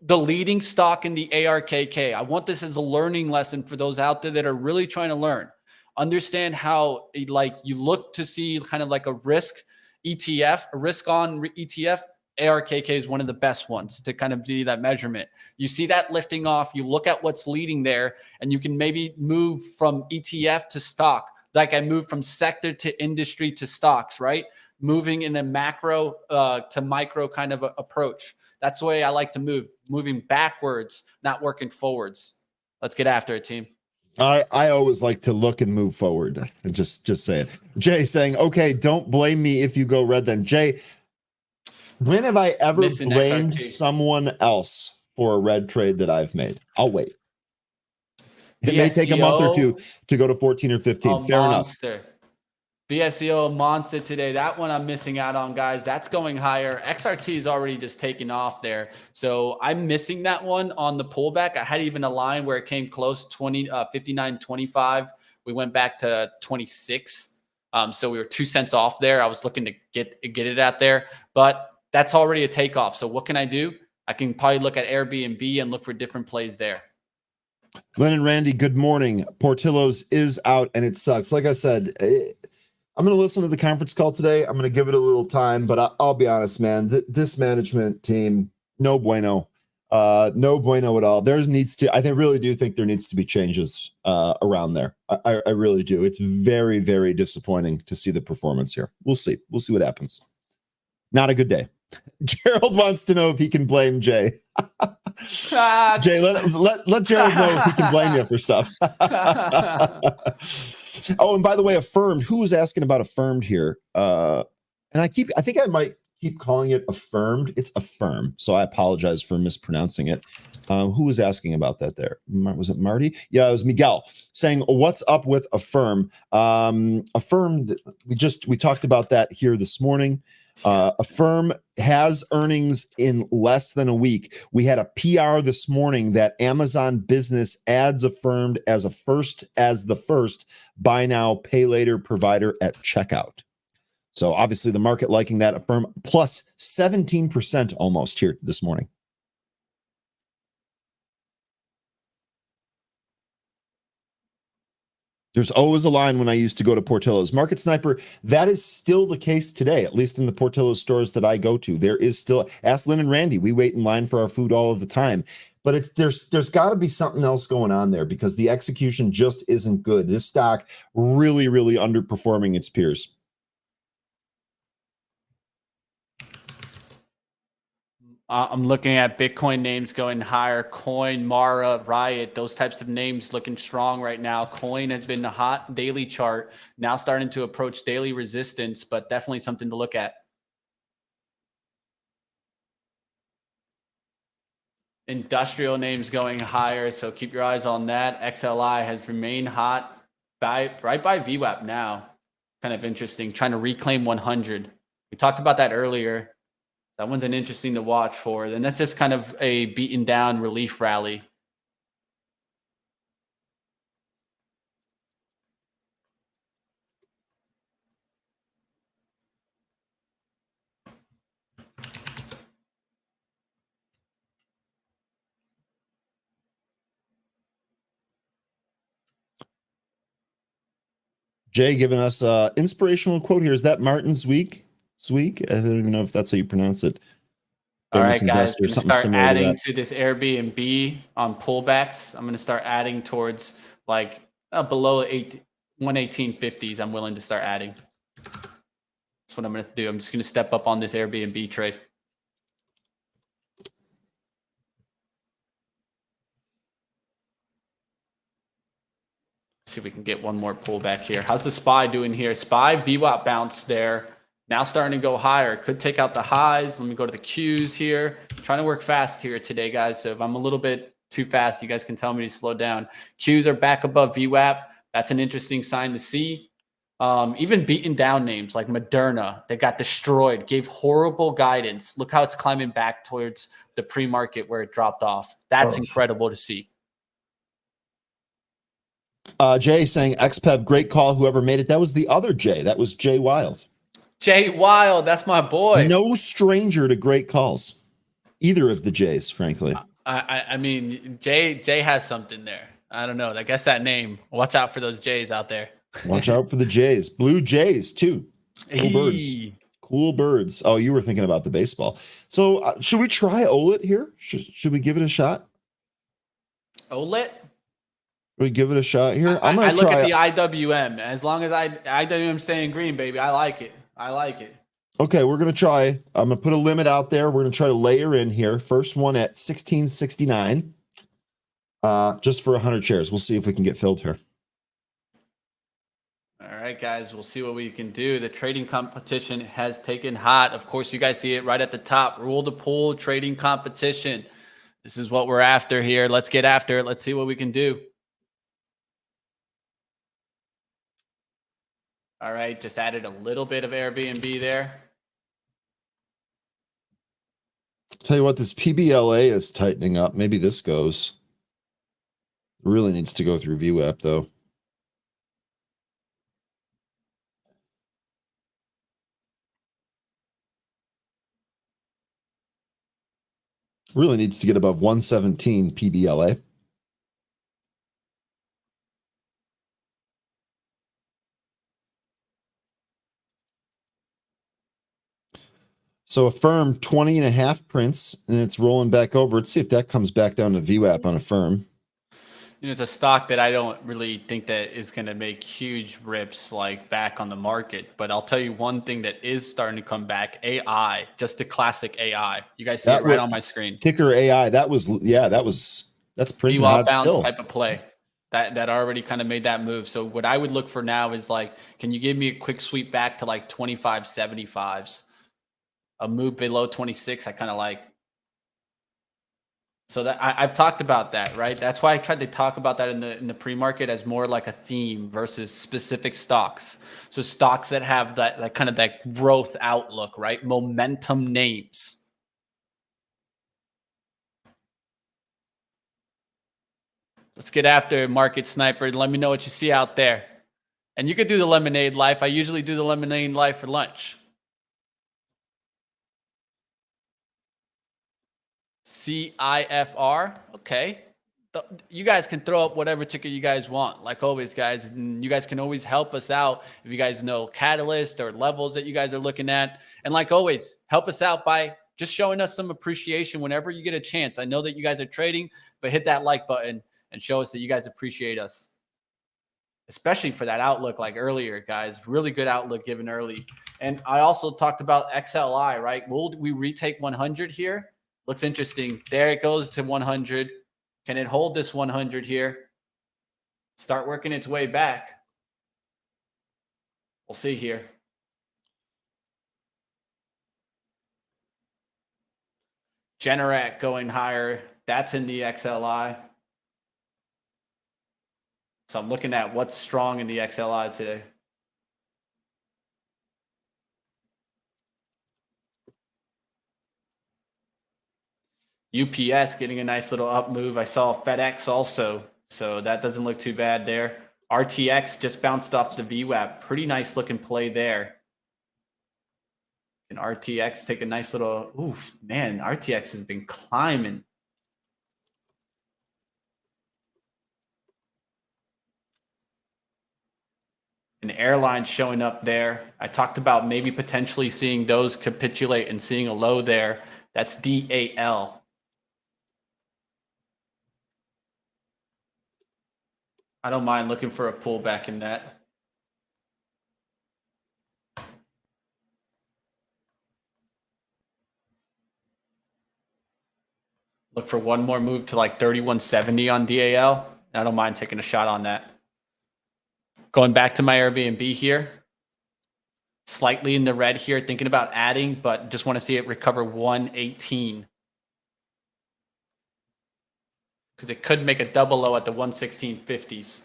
A: The leading stock in the ARKK. I want this as a learning lesson for those out there that are really trying to learn. Understand how like you look to see kind of like a risk ETF, a risk on ETF. ARKK is one of the best ones to kind of do that measurement. You see that lifting off, you look at what's leading there, and you can maybe move from ETF to stock. Like I moved from sector to industry to stocks, right? Moving in a macro to micro kind of approach. That's the way I like to move, moving backwards, not working forwards. Let's get after it, team.
C: I always like to look and move forward. Just say it. Jay saying, okay, don't blame me if you go red then. Jay, when have I ever blamed someone else for a red trade that I've made? I'll wait. It may take a month or two to go to 14 or 15. Fair enough.
A: BSEO monster today. That one I'm missing out on, guys. That's going higher. XRT is already just taking off there. So I'm missing that one on the pullback. I had even a line where it came close, 59.25. We went back to 26. So we were 2 cents off there. I was looking to get it out there, but that's already a takeoff. So what can I do? I can probably look at Airbnb and look for different plays there.
C: Len and Randy, good morning. Portillo's is out and it sucks. Like I said, I'm going to listen to the conference call today. I'm going to give it a little time, but I'll be honest, man, this management team, no bueno. No bueno at all. I really do think there needs to be changes around there. I really do. It's very, very disappointing to see the performance here. We'll see. We'll see what happens. Not a good day. Gerald wants to know if he can blame Jay. Jay, let Gerald know if he can blame you for stuff. Oh, and by the way, Affirmed. Who was asking about Affirmed here? And I think I might keep calling it Affirmed. It's Affirm. So I apologize for mispronouncing it. Who was asking about that there? Was it Marty? Yeah, it was Miguel saying, what's up with Affirm? Affirm, we talked about that here this morning. Affirm has earnings in less than a week. We had a PR this morning that Amazon Business adds Affirmed as the first buy now, pay later provider at checkout. So obviously the market liking that. Affirm plus 17% almost here this morning. There's always a line when I used to go to Portillo's. Market Sniper, that is still the case today, at least in the Portillo's stores that I go to. There is still, ask Lynn and Randy, we wait in line for our food all of the time. But there's got to be something else going on there because the execution just isn't good. This stock really, really underperforming its peers.
A: I'm looking at Bitcoin names going higher. Coin, Mara, Riot, those types of names looking strong right now. Coin has been a hot daily chart, now starting to approach daily resistance, but definitely something to look at. Industrial names going higher, so keep your eyes on that. XLI has remained hot right by VWAP now. Kind of interesting, trying to reclaim 100. We talked about that earlier. That one's an interesting to watch for. Then that's just kind of a beaten down relief rally.
C: Jay giving us an inspirational quote here. Is that Martin Zweig? Zweig? I don't even know if that's how you pronounce it.
A: All right, guys, I'm going to start adding
C: to
A: this Airbnb on pullbacks. I'm going to start adding towards like below 118.50s. I'm willing to start adding. That's what I'm going to do. I'm just going to step up on this Airbnb trade. See if we can get one more pullback here. How's the SPY doing here? SPY VWAP bounce there. Now starting to go higher. Could take out the highs. Let me go to the Qs here. Trying to work fast here today, guys. So if I'm a little bit too fast, you guys can tell me to slow down. Qs are back above VWAP. That's an interesting sign to see. Even beaten down names like Moderna, they got destroyed, gave horrible guidance. Look how it's climbing back towards the pre-market where it dropped off. That's incredible to see.
C: Jay saying XPEV, great call. Whoever made it. That was the other Jay. That was Jay Wild.
A: Jay Wild, that's my boy.
C: No stranger to great calls. Either of the Jays, frankly.
A: I mean, Jay has something there. I don't know. I guess that name. Watch out for those Jays out there.
C: Watch out for the Jays. Blue Jays, too. Cool birds. Cool birds. Oh, you were thinking about the baseball. So should we try OLED here? Should we give it a shot?
A: OLED?
C: We give it a shot here.
A: I look at the IWM. As long as IWM staying green, baby, I like it. I like it. Okay,
C: we're gonna try. I'm gonna put a limit out there. We're gonna try to layer in here. First one at 1669. Just for 100 shares. We'll see if we can get filled here.
A: All right, guys. We'll see what we can do. The trading competition has taken hot. Of course, you guys see it right at the top. Rule the pool trading competition. This is what we're after here. Let's get after it. Let's see what we can do. All right, just added a little bit of Airbnb there.
C: Tell you what, this PBLA is tightening up. Maybe this goes. It really needs to go through VWAP, though. Really needs to get above 117 PBLA. So Affirm 20.5 prints, and it's rolling back over. Let's see if that comes back down to VWAP on Affirm.
A: You know, it's a stock that I don't really think that is going to make huge rips like back on the market. But I'll tell you one thing that is starting to come back: AI, just the classic AI. You guys see it right on my screen.
C: Ticker AI. That's printing hot
A: bounce
C: still.
A: Type of play. That already kind of made that move. So what I would look for now is like, can you give me a quick sweep back to like 25.75s? A move below 26, I kind of like. So that I've talked about that, right? That's why I tried to talk about that in the pre-market as more like a theme versus specific stocks. So stocks that have that kind of that growth outlook, right? Momentum names. Let's get after it, Market Sniper. Let me know what you see out there. And you could do the lemonade life. I usually do the lemonade life for lunch. CIFR. Okay. you guys can throw up whatever ticker you guys want, like always, guys. And you guys can always help us out if you guys know catalyst or levels that you guys are looking at. And like always, help us out by just showing us some appreciation whenever you get a chance. I know that you guys are trading, but hit that like button and show us that you guys appreciate us, especially for that outlook like earlier, guys. Really good outlook given early. And I also talked about XLI, right? Will we retake 100 here? Looks interesting. There it goes to 100. Can it hold this 100 here? Start working its way back. We'll see here. Generac going higher. That's in the XLI. So I'm looking at what's strong in the XLI today. UPS getting a nice little up move. I saw FedEx also, so that doesn't look too bad there. RTX just bounced off the VWAP. Pretty nice looking play there. And RTX take a nice little, oof, man, RTX has been climbing. An airline showing up there. I talked about maybe potentially seeing those capitulate and seeing a low there. That's DAL. I don't mind looking for a pullback in that. Look for one more move to like 3170 on DAL. I don't mind taking a shot on that. Going back to my Airbnb here. Slightly in the red here, thinking about adding, but just want to see it recover 118. Because it could make a double low at the 116.50s.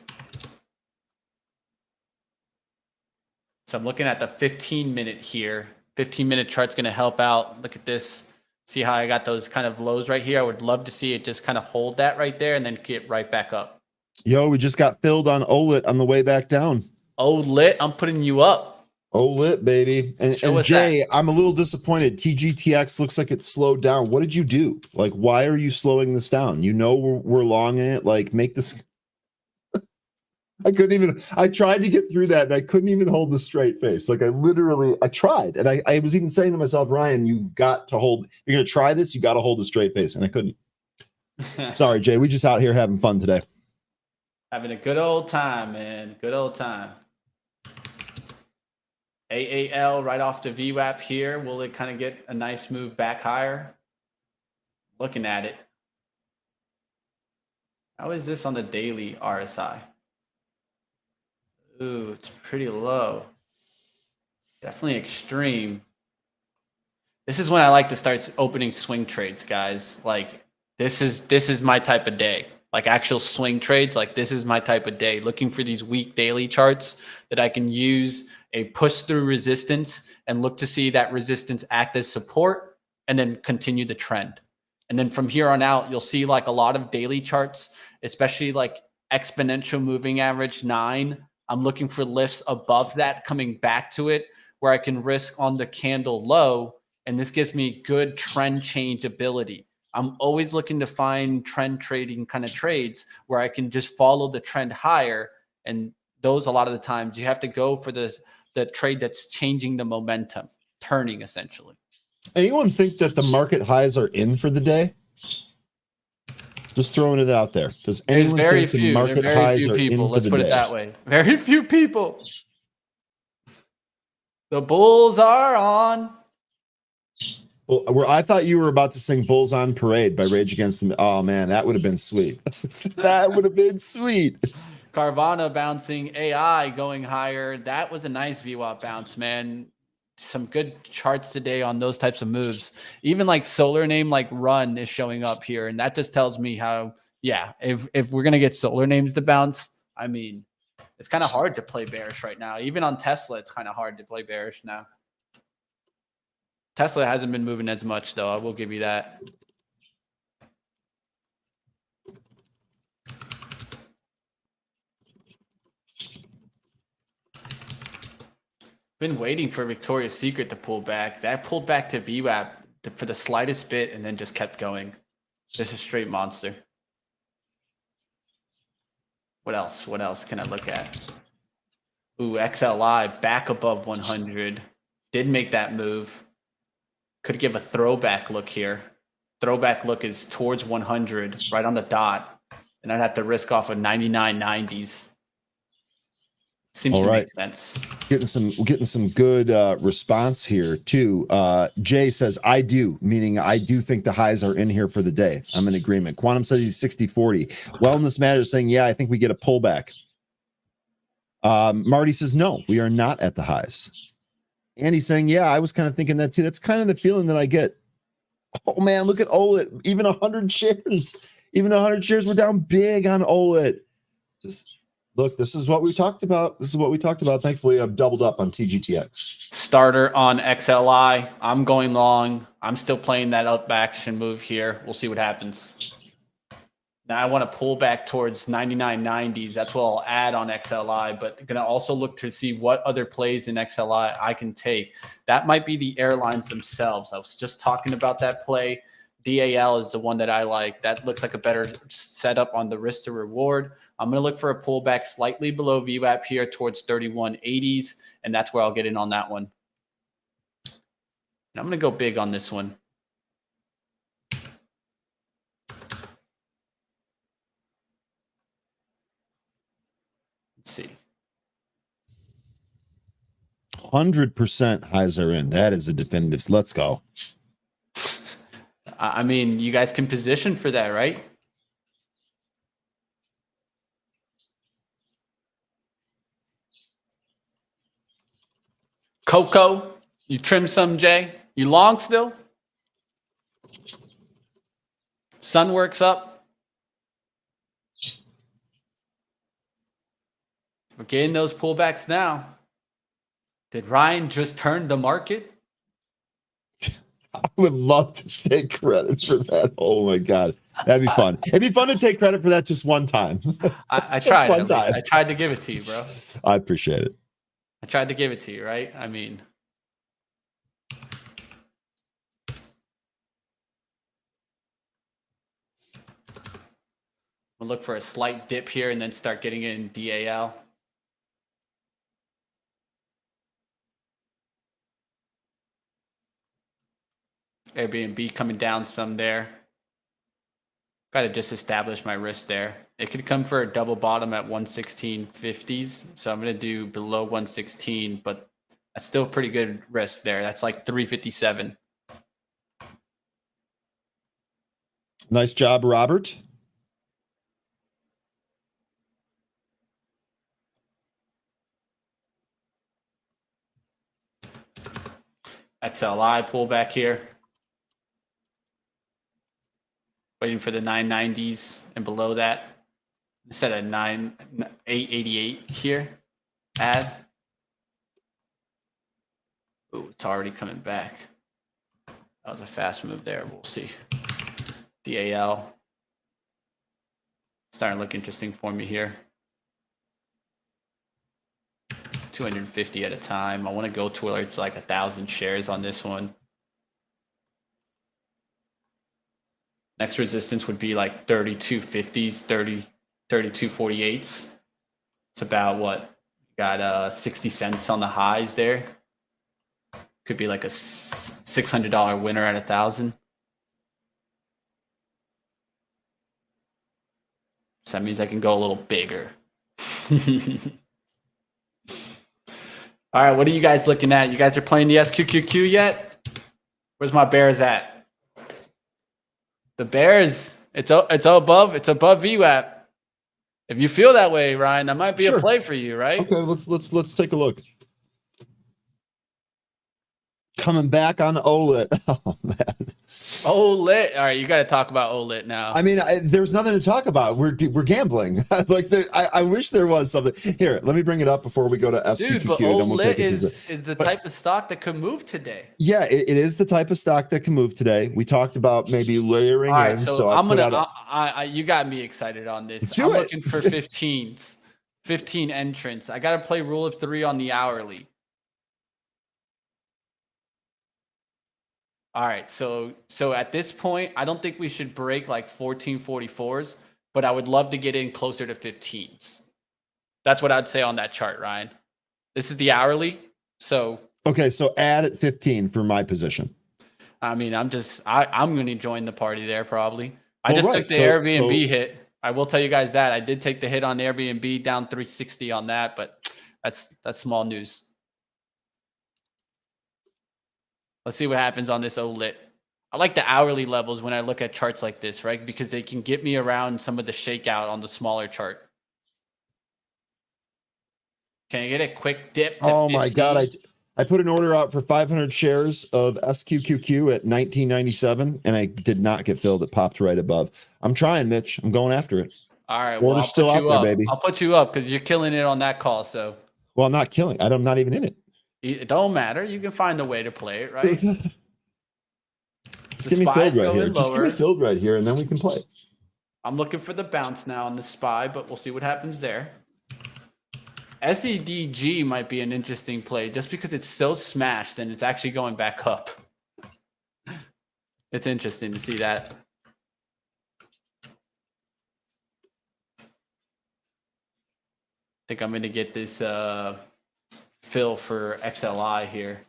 A: So I'm looking at the 15-minute here. 15-minute chart's going to help out. Look at this. See how I got those kind of lows right here? I would love to see it just kind of hold that right there and then get right back up.
C: Yo, we just got filled on OLIT on the way back down.
A: OLIT, I'm putting you up.
C: OLIT, baby. And Jay, I'm a little disappointed. TGTX looks like it slowed down. What did you do? Like, why are you slowing this down? You know we're long in it. Like, make this. I couldn't even. I tried to get through that, and I couldn't even hold the straight face. Like, I tried, and I was even saying to myself, Ryan, you've got to hold. If you're gonna try this, you got to hold a straight face, and I couldn't. Sorry, Jay. We just out here having fun today.
A: Having a good old time, man. Good old time. AAL right off the VWAP here. Will it kind of get a nice move back higher? Looking at it. How is this on the daily RSI? Ooh, it's pretty low. Definitely extreme. This is when I like to start opening swing trades, guys. Like this is my type of day. Like actual swing trades, like this is my type of day. Looking for these week daily charts that I can use a push through resistance and look to see that resistance act as support and then continue the trend. And then from here on out, you'll see like a lot of daily charts, especially like exponential moving average 9. I'm looking for lifts above that coming back to it where I can risk on the candle low. And this gives me good trend change ability. I'm always looking to find trend trading kind of trades where I can just follow the trend higher. And those, a lot of the times, you have to go for the trade that's changing the momentum, turning essentially.
C: Anyone think that the market highs are in for the day? Just throwing it out there. Does anyone think the market highs are in for the day?
A: Let's put it that way. Very few people. The Bulls are on.
C: Well, I thought you were about to sing Bulls on Parade by Rage Against the... Oh, man, that would have been sweet. That would have been sweet.
A: Carvana bouncing, AI going higher. That was a nice VWAP bounce, man. Some good charts today on those types of moves. Even like solar name like Run is showing up here. And that just tells me how, yeah, if we're going to get solar names to bounce, I mean, it's kind of hard to play bearish right now. Even on Tesla, it's kind of hard to play bearish now. Tesla hasn't been moving as much, though. I will give you that. Been waiting for Victoria's Secret to pull back. That pulled back to VWAP for the slightest bit and then just kept going. Just a straight monster. What else? What else can I look at? Ooh, XLI back above 100. Did make that move. Could give a throwback look here. Throwback look is towards 100, right on the dot. And I'd have to risk off of 99.90s. Seems to make sense.
C: Getting some good response here too. Jay says, I do, meaning I do think the highs are in here for the day. I'm in agreement. Quantum says he's 60-40. Wellness Matters saying, yeah, I think we get a pullback. Marty says, no, we are not at the highs. Andy's saying, yeah, I was kind of thinking that too. That's kind of the feeling that I get. Oh man, look at OLED. Even 100 shares. Even 100 shares were down big on OLED. Just look, this is what we talked about. This is what we talked about. Thankfully, I've doubled up on TGTX.
A: Starter on XLI. I'm going long. I'm still playing that up action move here. We'll see what happens. Now I want to pull back towards 99.90s. That's what I'll add on XLI, but going to also look to see what other plays in XLI I can take. That might be the airlines themselves. I was just talking about that play. DAL is the one that I like. That looks like a better setup on the risk to reward. I'm going to look for a pullback slightly below VWAP here towards 31.80s, and that's where I'll get in on that one. And I'm going to go big on this one. See,
C: 100% highs are in. That is a definitive. Let's go.
A: I mean, you guys can position for that, right? Coco, you trim some, Jay? You long still? Sun works up. We're getting those pullbacks now. Did Ryan just turn the market?
C: I would love to take credit for that. Oh my God. That'd be fun. It'd be fun to take credit for that just one time.
A: I tried. One time. I tried to give it to you, bro.
C: I appreciate it.
A: I tried to give it to you, right? I mean, we'll look for a slight dip here and then start getting it in DAL. Airbnb coming down some there. Got to just establish my risk there. It could come for a double bottom at 116.50s. So I'm going to do below 116, but that's still pretty good risk there. That's like 357.
C: Nice job, Robert.
A: XLI pullback here. Waiting for the 990s and below that. Set a 888 here. Add. Ooh, it's already coming back. That was a fast move there. We'll see. DAL. Starting to look interesting for me here. 250 at a time. I want to go to where it's like 1,000 shares on this one. Next resistance would be like 3250s, 3248s. It's about what? Got 60 cents on the highs there. Could be like a $600 winner at 1,000. So that means I can go a little bigger. All right, what are you guys looking at? You guys are playing the SQQQ yet? Where's my Bears at? The Bears, it's above VWAP. If you feel that way, Ryan, that might be a play for you, right?
C: Okay, let's take a look. Coming back on OLED. Oh man.
A: OLED. All right, you got to talk about OLED now.
C: I mean, there's nothing to talk about. We're gambling. Like I wish there was something. Here, let me bring it up before we go to SQQQ.
A: Dude, but OLED is the type of stock that could move today.
C: Yeah, it is the type of stock that can move today. We talked about maybe layering
A: All right,
C: in.
A: So I'm gonna. You got me excited on this. I'm looking for 15s, 15 entrants. I got to play rule of 3 on the hourly. All right, so at this point, I don't think we should break like 1444s, but I would love to get in closer to 15s. That's what I'd say on that chart, Ryan. This is the hourly. So
C: okay, so add at 15 for my position.
A: I mean, I'm going to join the party there probably. I
C: Well,
A: just
C: right.
A: took the Airbnb hit. I will tell you guys that I did take the hit on the Airbnb, down 360 on that, but that's small news. Let's see what happens on this OLIT. I like the hourly levels when I look at charts like this, right? Because they can get me around some of the shakeout on the smaller chart. Can I get a quick dip to
C: Oh my
A: 15?
C: God. I put an order out for 500 shares of SQQQ at 1997, and I did not get filled. It popped right above. I'm trying, Mitch. I'm going after it.
A: All right. Well,
C: Order's still out there, baby.
A: I'll put you up because you're killing it on that call. So,
C: well, I'm not killing. I'm not even in it.
A: It don't matter. You can find a way to play it, right?
C: Just give me filled right here. Just give me filled right here, and then we can play.
A: I'm looking for the bounce now on the SPY, but we'll see what happens there. SEDG might be an interesting play just because it's so smashed and it's actually going back up. It's interesting to see that. I think I'm going to get this fill for XLI here.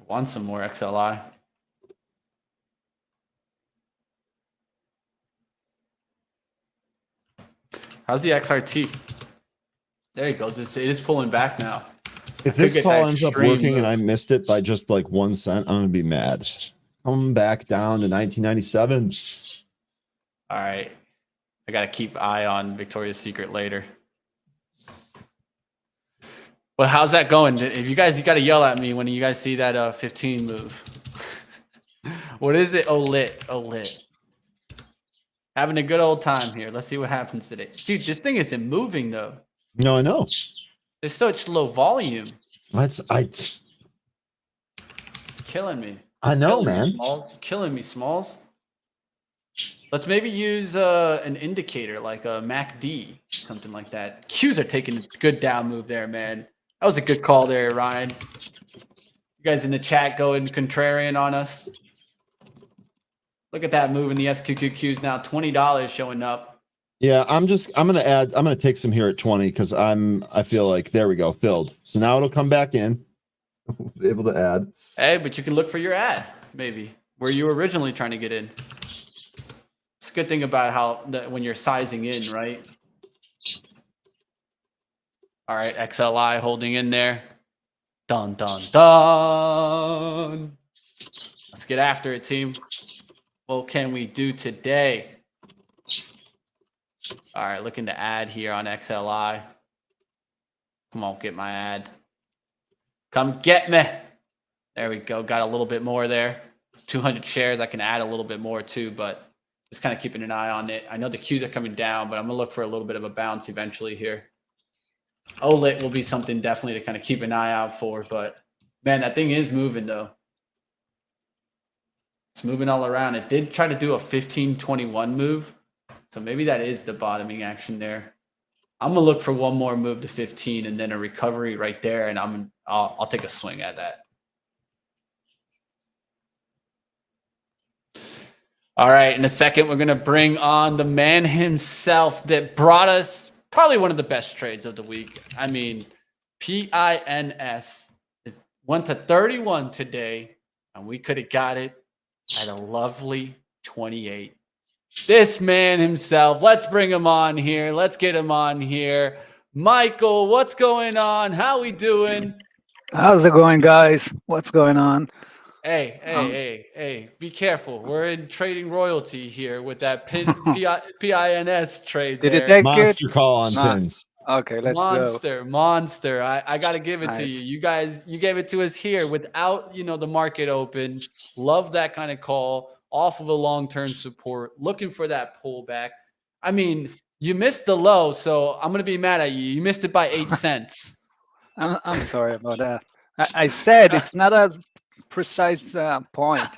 A: Want some more XLI. How's the XRT? There you go. It is pulling back now.
C: If this call ends up working and I missed it by just like 1 cent, I'm going to be mad. Come back down to 1997.
A: All right. I got to keep eye on Victoria's Secret later. Well, how's that going? If you guys, you got to yell at me when you guys see that 15 move. What is it? OLIT. Having a good old time here. Let's see what happens today. Dude, this thing isn't moving though.
C: No, I know.
A: There's such low volume.
C: It's
A: killing me.
C: I know, man.
A: Killing me, Smalls. Let's maybe use an indicator like a MACD, something like that. Qs are taking a good down move there, man. That was a good call there, Ryan. You guys in the chat going contrarian on us. Look at that move in the SQQQs now. $20 showing up.
C: Yeah, I'm gonna take some here at 20 because I feel like there we go, filled. So now it'll come back in. We'll be able to add.
A: Hey, but you can look for your ad, maybe, where you were originally trying to get in. It's a good thing about how when you're sizing in, right? All right, XLI holding in there. Dun, dun, dun. Let's get after it, team. What can we do today? All right, looking to add here on XLI. Come on, get my ad. Come get me. There we go. Got a little bit more there. 200 shares. I can add a little bit more too, but just kind of keeping an eye on it. I know the Qs are coming down, but I'm going to look for a little bit of a bounce eventually here. OLIT will be something definitely to kind of keep an eye out for, but man, that thing is moving though. It's moving all around. It did try to do a 15-21 move. So maybe that is the bottoming action there. I'm going to look for one more move to 15 and then a recovery right there. And I'll take a swing at that. All right. In a second, we're going to bring on the man himself that brought us probably one of the best trades of the week. I mean, PINS went to 31 today and we could have got it at a lovely 28. This man himself, let's bring him on here. Let's get him on here. Michael, what's going on? How we doing?
D: How's it going, guys? What's going on?
A: Hey, be careful. We're in trading royalty here with that PINS trade.
D: Did
A: there.
D: it take
C: Monster
D: it?
C: call on pins.
D: Okay, let's go.
A: Monster. I got to give it to
D: Nice.
A: you. You guys, you gave it to us here without, the market open. Love that kind of call off of a long-term support, looking for that pullback. I mean, you missed the low, so I'm going to be mad at you. You missed it by 8 cents.
D: I'm sorry about that. I said it's not a precise point,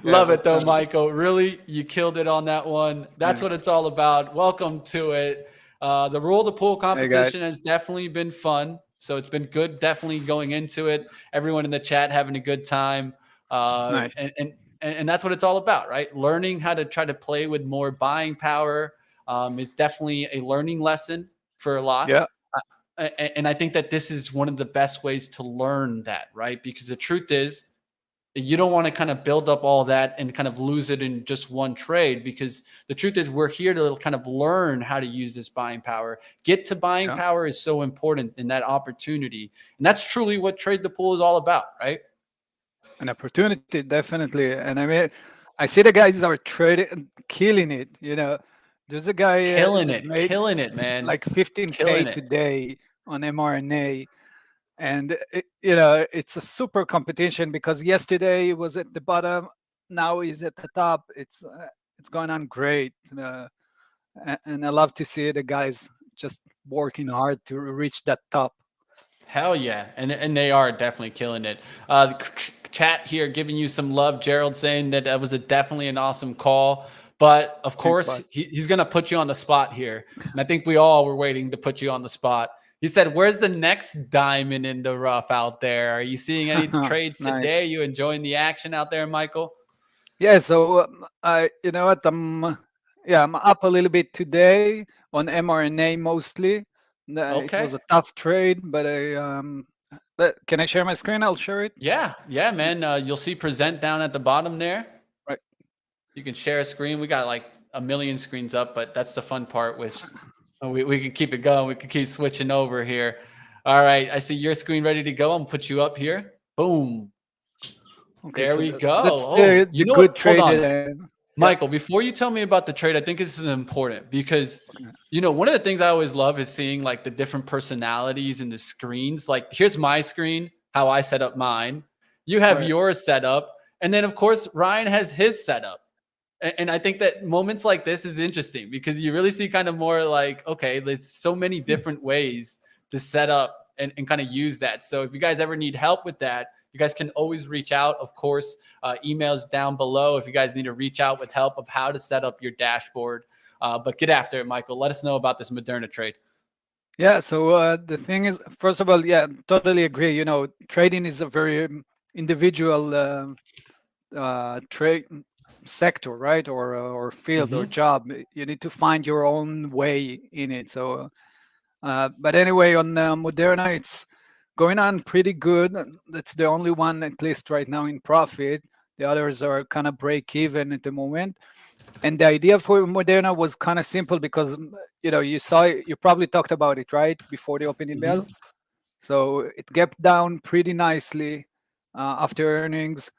A: Love it though, Michael. Really, you killed it on that one. That's what it's all about. Welcome to it. The roll the pool competition has definitely been fun. So it's been good, definitely going into it. Everyone in the chat having a good time.
D: Nice.
A: And that's what it's all about, right? Learning how to try to play with more buying power is definitely a learning lesson for a lot.
D: Yeah.
A: And I think that this is one of the best ways to learn that, right? Because the truth is, you don't want to kind of build up all that and kind of lose it in just one trade, because the truth is we're here to kind of learn how to use this buying power. Get to buying power is so important in that opportunity. And that's truly what Trade the Pool is all about, right?
D: An opportunity, definitely. And I mean, I see the guys are trading, killing it. You know, there's a guy
A: killing
D: that
A: it,
D: made
A: man.
D: like 15K
A: Killing it.
D: today on mRNA. And you know, it's a super competition because yesterday it was at the bottom, now he's at the top. It's going on great, and I love to see the guys just working hard to reach that top.
A: Hell yeah, and they are definitely killing it. Chat here giving you some love. Gerald saying that that was definitely an awesome call. But of course, he's going to put you on the spot here. And I think we all were waiting to put you on the spot. He said, where's the next diamond in the rough out there? Are you seeing any trades today? Are you enjoying the action out there, Michael?
D: Yeah, so you know what, I'm up a little bit today on mRNA mostly. It was a tough trade, but can I share my screen? I'll share it.
A: Yeah, man. You'll see present down at the bottom there.
D: Right.
A: You can share a screen. We got like a million screens up, but that's the fun part with we can keep it going. We can keep switching over here. All right. I see your screen ready to go. I'm gonna put you up here. Boom. Okay, there we go.
D: That's the good trade.
A: Michael, before you tell me about the trade, I think this is important because, you know, one of the things I always love is seeing like the different personalities in the screens. Like here's my screen, how I set up mine. You have yours set up. And then of course, Ryan has his setup. And I think that moments like this is interesting because you really see kind of more like, okay, there's so many different ways to set up and kind of use that. So if you guys ever need help with that, you guys can always reach out. Of course, emails down below if you guys need to reach out with help of how to set up your dashboard. But get after it, Michael. Let us know about this Moderna trade.
D: Yeah, so the thing is, first of all, yeah, totally agree. You know, trading is a very individual trade sector, right? Or field or job. You need to find your own way in it. So, but anyway, on Moderna, it's going on pretty good. That's the only one, at least right now, in profit. The others are kind of break even at the moment. And the idea for Moderna was kind of simple because, you know, you probably talked about it, right? Before the opening bell. So it gapped down pretty nicely after earnings.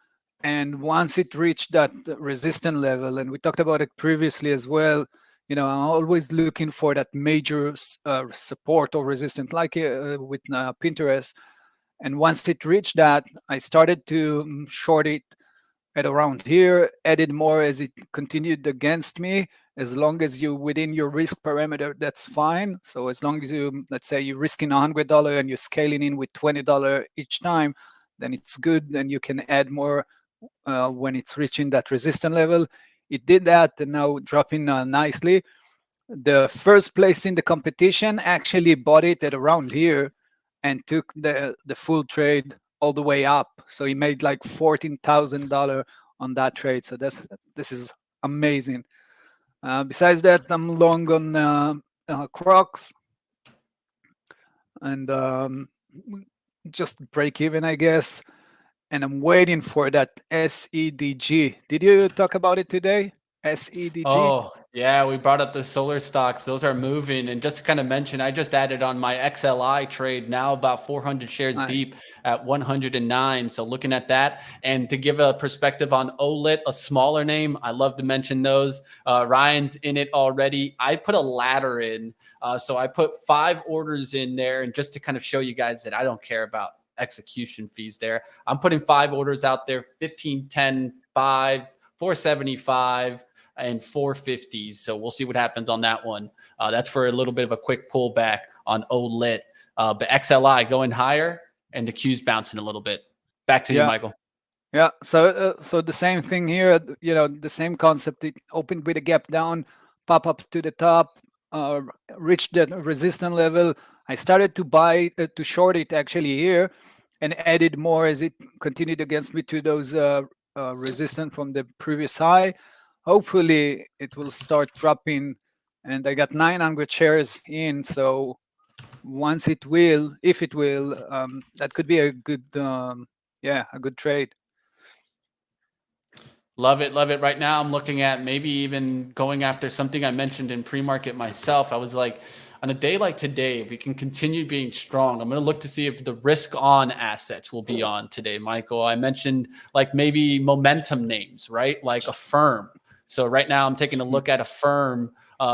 D: And once it reached that resistance level, and we talked about it previously as well, you know, I'm always looking for that major support or resistance, like with Pinterest. And once it reached that, I started to short it at around here, added more as it continued against me. As long as you're within your risk parameter, that's fine. So as long as you, let's say you're risking $100 and you're scaling in with $20 each time, then it's good. Then you can add more when it's reaching that resistance level. It did that and now dropping nicely. The first place in the competition actually bought it at around here and took the full trade all the way up. So he made like $14,000 on that trade. So this is amazing. Besides that, I'm long on Crocs and just break even, I guess. And I'm waiting for that SEDG. Did you talk about it today? SEDG?
A: Oh, yeah, we brought up the solar stocks. Those are moving. And just to kind of mention, I just added on my XLI trade, now about 400 shares deep at 109. So looking at that, and to give a perspective on OLIT, a smaller name, I love to mention those. Ryan's in it already. I put a ladder in. So I put 5 orders in there, and just to kind of show you guys that I don't care about execution fees there. I'm putting 5 orders out there, 15, 10, 5, 475 and 450s. So we'll see what happens on that one. That's for a little bit of a quick pullback on OLIT. But XLI going higher and the Q's bouncing a little bit. Back to you, Michael.
D: Yeah. So the same thing here, you know, the same concept. It opened with a gap down, pop up to the top, reached the resistance level. I started to buy to short it actually here, and added more as it continued against me to those resistance from the previous high. Hopefully, it will start dropping, and I got 900 shares in. So once it will, if it will, that could be a good, a good trade.
A: Love it. Love it. Right now, I'm looking at maybe even going after something I mentioned in pre-market myself. I was like, on a day like today, if we can continue being strong, I'm going to look to see if the risk on assets will be on today, Michael. I mentioned like maybe momentum names, right? Like a firm. So right now I'm taking a look at a firm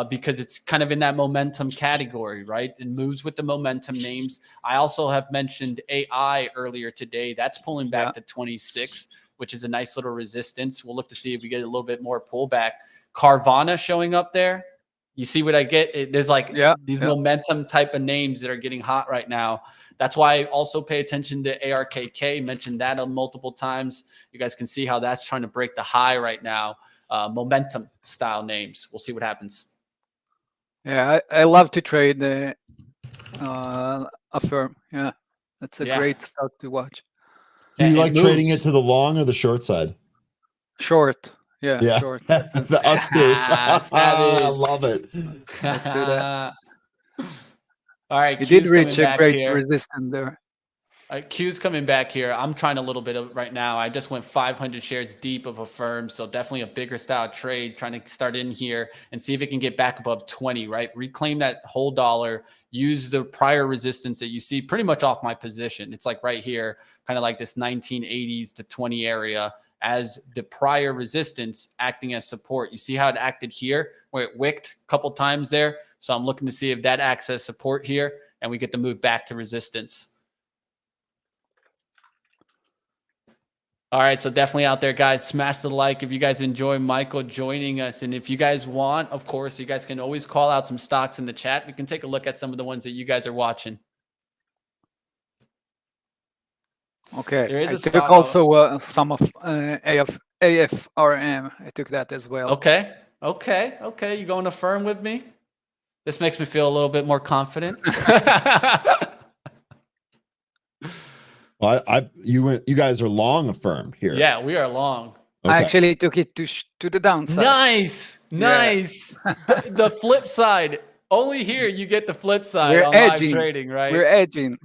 A: because it's kind of in that momentum category, right? It moves with the momentum names. I also have mentioned AI earlier today. That's pulling back to 26, which is a nice little resistance. We'll look to see if we get a little bit more pullback. Carvana showing up there. You see what I get? There's like these momentum type of names that are getting hot right now. That's why I also pay attention to ARKK. Mentioned that multiple times. You guys can see how that's trying to break the high right now. Momentum style names. We'll see what happens.
D: Yeah, I love to trade a firm. Yeah, that's a great stock to watch.
C: Do you like trading it to the long or the short side?
D: Short. Yeah. Short.
C: Us too. I love it.
D: Let's do that.
A: All right.
D: It did reach a great resistance there.
A: All right, Q's coming back here. I'm trying a little bit of right now. I just went 500 shares deep of a firm. So definitely a bigger style trade, trying to start in here and see if it can get back above 20, right? Reclaim that whole dollar, use the prior resistance that you see pretty much off my position. It's like right here, kind of like this 1980s to 20 area as the prior resistance acting as support. You see how it acted here where it wicked a couple times there. So I'm looking to see if that acts as support here and we get to move back to resistance. All right, so definitely out there, guys, smash the like if you guys enjoy Michael joining us. And if you guys want, of course, you guys can always call out some stocks in the chat. We can take a look at some of the ones that you guys are watching.
D: Okay, I took also some of AFRM. I took that as well.
A: Okay. You going to firm with me? This makes me feel a little bit more confident.
C: Well, you guys are long a firm here.
A: Yeah, we are long.
D: Okay. I actually took it to the downside.
A: Nice. The flip side. Only here you get the flip side.
D: We're
A: on
D: edging.
A: Live trading, right?
D: We're edging.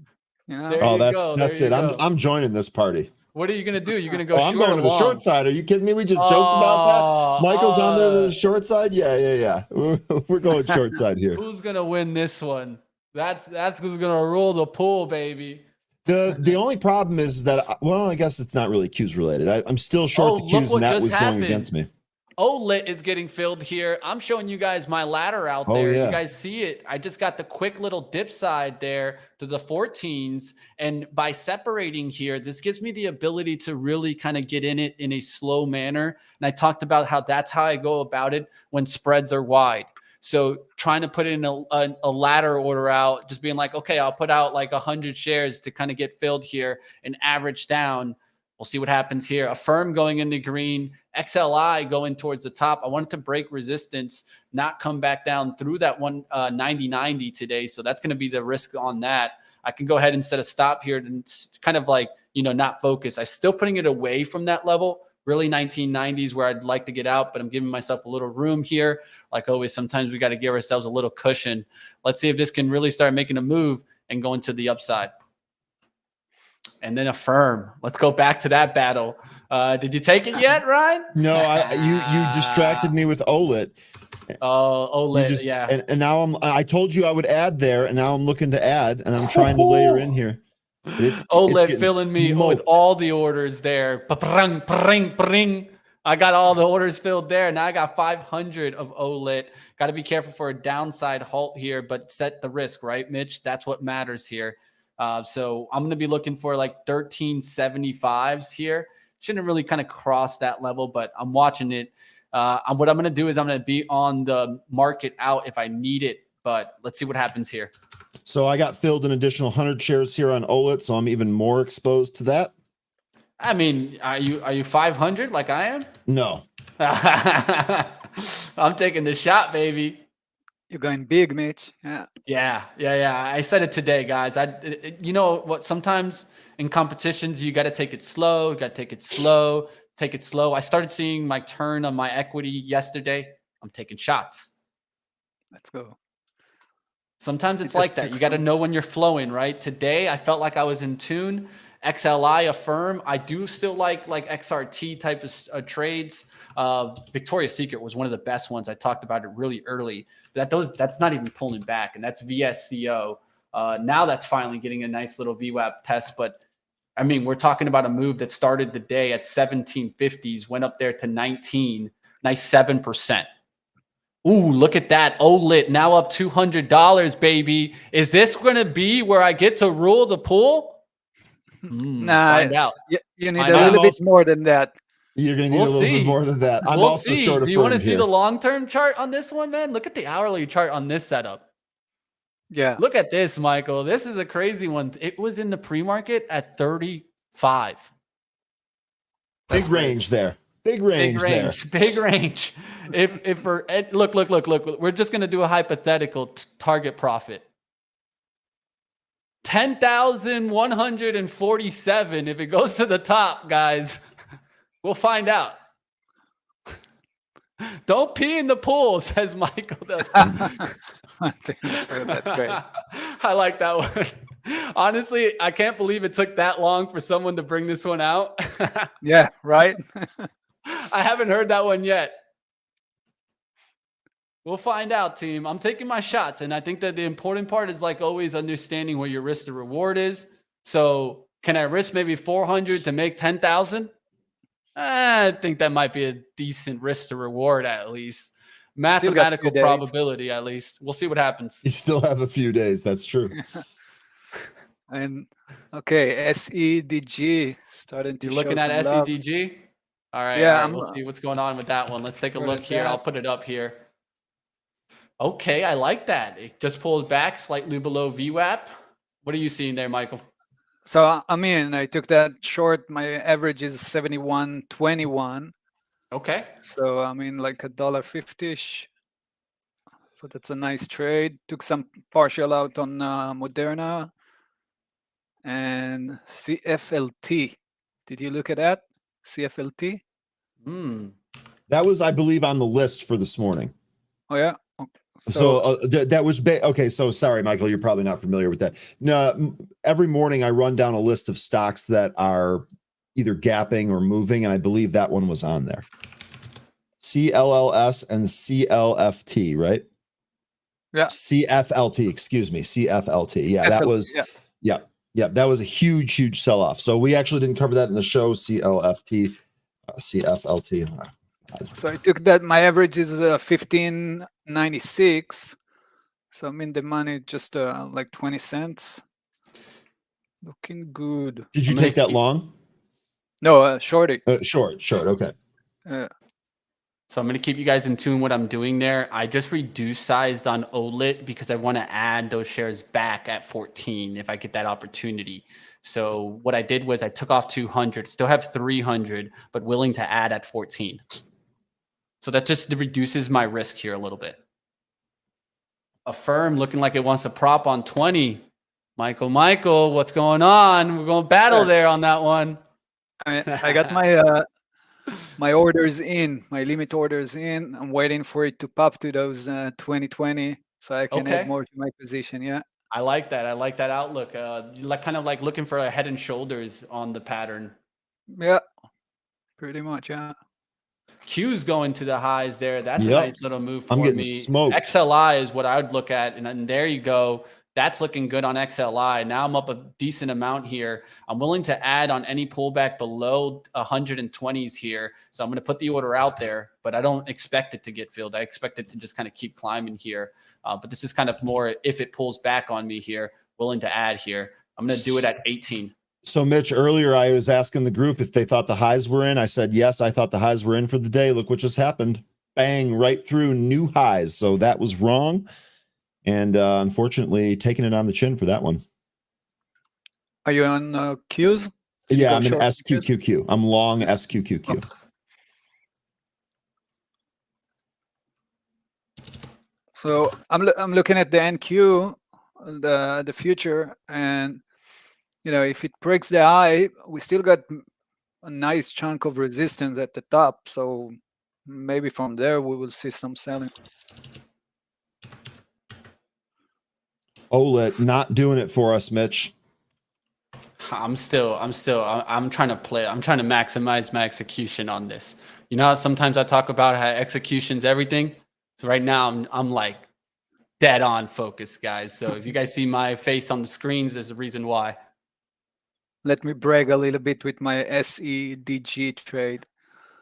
C: Yeah. That's it. I'm joining this party.
A: What are you gonna do? You're gonna go?
C: I'm going to the short side. Are you kidding me? We just joked about that. Michael's on there to the short side. Yeah. We're going short side here.
A: Who's gonna win this one? That's who's gonna rule the pool, baby.
C: The only problem is that, well, I guess it's not really Q's related. I'm still short the Q's, and that was going against me.
A: OLIT is getting filled here. I'm showing you guys my ladder out there. You guys see it. I just got the quick little dip side there to the 14s. And by separating here, this gives me the ability to really kind of get in it in a slow manner. And I talked about how that's how I go about it when spreads are wide. So trying to put in a ladder order out, just being like, okay, I'll put out like 100 shares to kind of get filled here and average down. We'll see what happens here. A firm going in the green, XLI going towards the top. I wanted to break resistance, not come back down through that 90 today. So that's going to be the risk on that. I can go ahead and set a stop here and kind of like, not focus. I'm still putting it away from that level. Really 1990s where I'd like to get out, but I'm giving myself a little room here. Like always, sometimes we got to give ourselves a little cushion. Let's see if this can really start making a move and going to the upside. And then a firm. Let's go back to that battle. Did you take it yet, Ryan?
C: No, you distracted me with OLIT.
A: Oh, OLIT,
C: And now I told you I would add there, and now I'm looking to add, and I'm trying to layer in here.
A: OLIT filling me with all the orders there. I got all the orders filled there. Now I got 500 of OLIT. Got to be careful for a downside halt here, but set the risk, right, Mitch? That's what matters here. So I'm going to be looking for like 1375s here. Shouldn't really kind of cross that level, but I'm watching it. What I'm going to do is I'm going to be on the market out if I need it, but let's see what happens here.
C: So I got filled an additional 100 shares here on OLIT, so I'm even more exposed to that.
A: I mean, are you 500 like I am?
C: No.
A: I'm taking the shot, baby.
D: You're going big, Mitch. Yeah.
A: Yeah. I said it today, guys. You know what? Sometimes in competitions, you got to take it slow. You got to take it slow. Take it slow. I started seeing my turn on my equity yesterday. I'm taking shots.
D: Let's go.
A: Sometimes it's
D: It just
A: like that.
D: took
A: You got to
D: some-
A: know when you're flowing, right? Today, I felt like I was in tune. XLI, Affirm. I do still like XRT type of trades. Victoria's Secret was one of the best ones. I talked about it really early. That's not even pulling back, and that's VSCO. Now that's finally getting a nice little VWAP test. But I mean, we're talking about a move that started the day at 1750s, went up there to 19, nice 7%. Ooh, look at that. OLIT now up $200, baby. Is this going to be where I get to rule the pool?
D: Nah,
A: Find out.
D: you need
A: Find
D: a
A: out.
D: little bit more than that.
C: You're going to need
A: We'll
C: a little
A: see.
C: bit more than that. I'm
A: We'll
C: also
A: see.
C: short
A: Do you want to
C: Affirmed
A: see
C: here.
A: the long-term chart on this one, man? Look at the hourly chart on this setup.
D: Yeah.
A: Look at this, Michael. This is a crazy one. It was in the pre-market at 35.
C: Big range there. Big range there.
A: Big range. If we're look, we're just gonna do a hypothetical target profit. 10,147. If it goes to the top, guys, we'll find out. Don't pee in the pool, says Michael.
D: That's great.
A: I like that one. Honestly, I can't believe it took that long for someone to bring this one out.
D: Yeah, right.
A: I haven't heard that one yet. We'll find out, team. I'm taking my shots, and I think that the important part is, like always, understanding where your risk to reward is. So, can I risk maybe 400 to make 10,000? I think that might be a decent risk to reward, at least. Mathematical probability, at least. We'll see what happens.
C: You still have a few days. That's true.
D: And okay, SEDG starting to.
A: You're looking at SEDG? All right.
D: Yeah,
A: all right. We'll see what's going on with that one. Let's take a look here.
D: that.
A: I'll put it up here. Okay, I like that. It just pulled back slightly below VWAP. What are you seeing there, Michael?
D: So I mean, I took that short. My average is 71.21.
A: Okay.
D: So I mean, like $1.50-ish. So that's a nice trade. Took some partial out on Moderna and CFLT. Did you look at that? CFLT?
C: That was, I believe, on the list for this morning.
D: Oh yeah.
C: So that was okay. So sorry, Michael, you're probably not familiar with that. No, every morning I run down a list of stocks that are either gapping or moving, and I believe that one was on there. CLLS and CLFT, right?
D: Yeah.
C: CFLT, excuse me, CFLT. Yeah, that was.
D: Yeah.
C: Yeah, that was a huge sell-off. So we actually didn't cover that in the show. CLFT, CFLT.
D: So I took that. My average is 15.96. So I'm in the money just like 20 cents. Looking good.
C: Did you take that long?
D: No, shorty.
C: Short. Okay.
A: So I'm going to keep you guys in tune what I'm doing there. I just reduced sized on OLIT because I want to add those shares back at 14 if I get that opportunity. So what I did was I took off 200, still have 300, but willing to add at 14. So that just reduces my risk here a little bit. Affirm looking like it wants to prop on 20. Michael, what's going on? We're going to battle there on that one.
D: I got my my orders in, my limit orders in. I'm waiting for it to pop to those 2020 so I can add more to my position. Yeah.
A: I like that. I like that outlook. Kind of like looking for a head and shoulders on the pattern.
D: Yeah, pretty much. Yeah.
A: Q's going to the highs there. That's a nice little move for me.
C: I'm getting smoked.
A: XLI is what I would look at. And then there you go. That's looking good on XLI. Now I'm up a decent amount here. I'm willing to add on any pullback below 120s here. So I'm going to put the order out there, but I don't expect it to get filled. I expect it to just kind of keep climbing here. But this is kind of more if it pulls back on me here, willing to add here. I'm going to do it at 18.
C: So Mitch, earlier I was asking the group if they thought the highs were in. I said, yes, I thought the highs were in for the day. Look what just happened. Bang, right through new highs. So that was wrong. And unfortunately, taking it on the chin for that one.
D: Are you on Qs?
C: Yeah, I'm in SQQQ. I'm long SQQQ.
D: So I'm looking at the NQ, the future, and if it breaks the high, we still got a nice chunk of resistance at the top. So maybe from there we will see some selling.
C: OLED not doing it for us, Mitch.
A: I'm trying to play. I'm trying to maximize my execution on this. You know how sometimes I talk about how execution's everything. So right now I'm like dead on focus, guys. So if you guys see my face on the screens, there's a reason why.
D: Let me brag a little bit with my SEDG trade.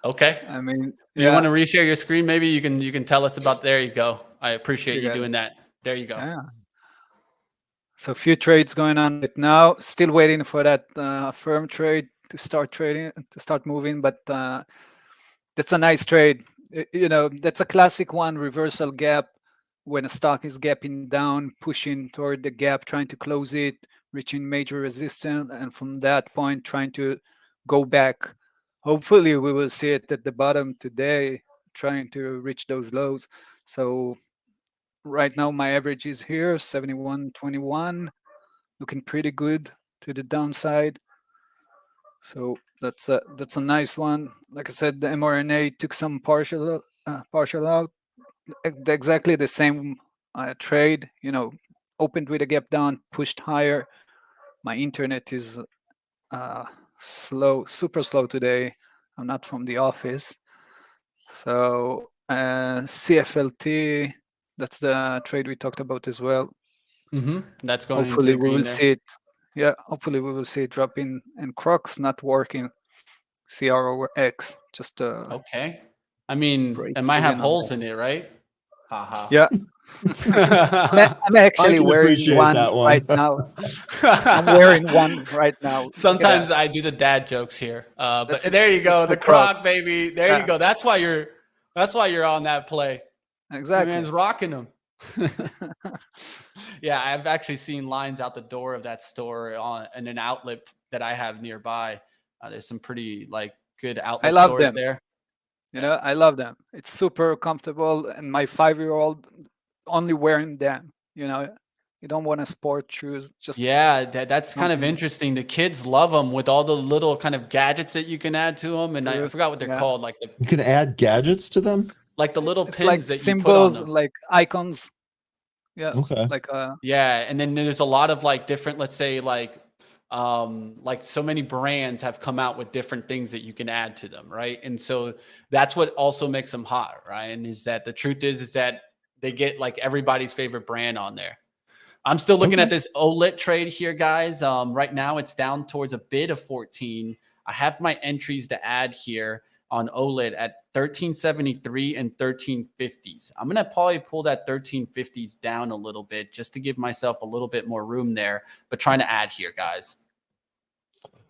A: Okay.
D: I mean,
A: Do you want to reshare your screen? Maybe you can tell us about. There you go. I appreciate you
D: got
A: doing that. There you go.
D: Yeah. So a few trades going on right now. Still waiting for that firm trade to start moving. But that's a nice trade. That's a classic one, reversal gap, when a stock is gapping down, pushing toward the gap, trying to close it, reaching major resistance, and from that point trying to go back. Hopefully we will see it at the bottom today, trying to reach those lows. So right now my average is here, 71.21, looking pretty good to the downside. So that's a nice one. Like I said, the mRNA took some partial out. Exactly the same trade. Opened with a gap down, pushed higher. My internet is slow, super slow today. I'm not from the office. So CFLT, that's the trade we talked about as well.
A: That's going
D: Hopefully
A: into the
D: we
A: green
D: will
A: there.
D: see it. Yeah, hopefully we will see it dropping. And Crocs not working. CR over X. Just
A: Okay. I mean,
D: break
A: it might have
D: even on
A: holes
D: that.
A: in it, right? Haha.
D: Yeah. I'm actually
C: can
D: wearing
C: appreciate
D: one
C: that one.
D: right now. I'm wearing one right now. Look at
A: Sometimes
D: that.
A: I do the dad jokes here. But
D: That's
A: there you go,
D: that's my
A: the Croc,
D: Crocs.
A: baby. There
D: Yeah,
A: you go. That's why you're on that play. Your
D: exactly.
A: man's rocking them. Yeah, I've actually seen lines out the door of that store in an outlet that I have nearby. There's some pretty good
D: I
A: outlet
D: love
A: stores
D: them.
A: there.
D: I love them. It's super comfortable, and my 5-year-old only wearing them. You don't want a sport shoes. Just
A: Yeah, that's kind of
D: something
A: interesting. The kids love them with all the little kind of gadgets that you can add to them, and I
D: to,
A: forgot what they're
D: yeah.
A: called,
C: You can add gadgets to them.
A: like the little
D: It's like
A: pins that you put on
D: symbols,
A: them.
D: like icons. Yeah,
C: Okay.
D: like
A: Yeah, and then there's a lot of different, let's say so many brands have come out with different things that you can add to them, right? And so that's what also makes them hot, right? And is that the truth is that they get everybody's favorite brand on there. I'm still looking at this OLED trade here, guys. Right now it's down towards a bid of 14. I have my entries to add here on OLED at 1373 and 1350s. I'm going to probably pull that 1350s down a little bit just to give myself a little bit more room there, but trying to add here, guys.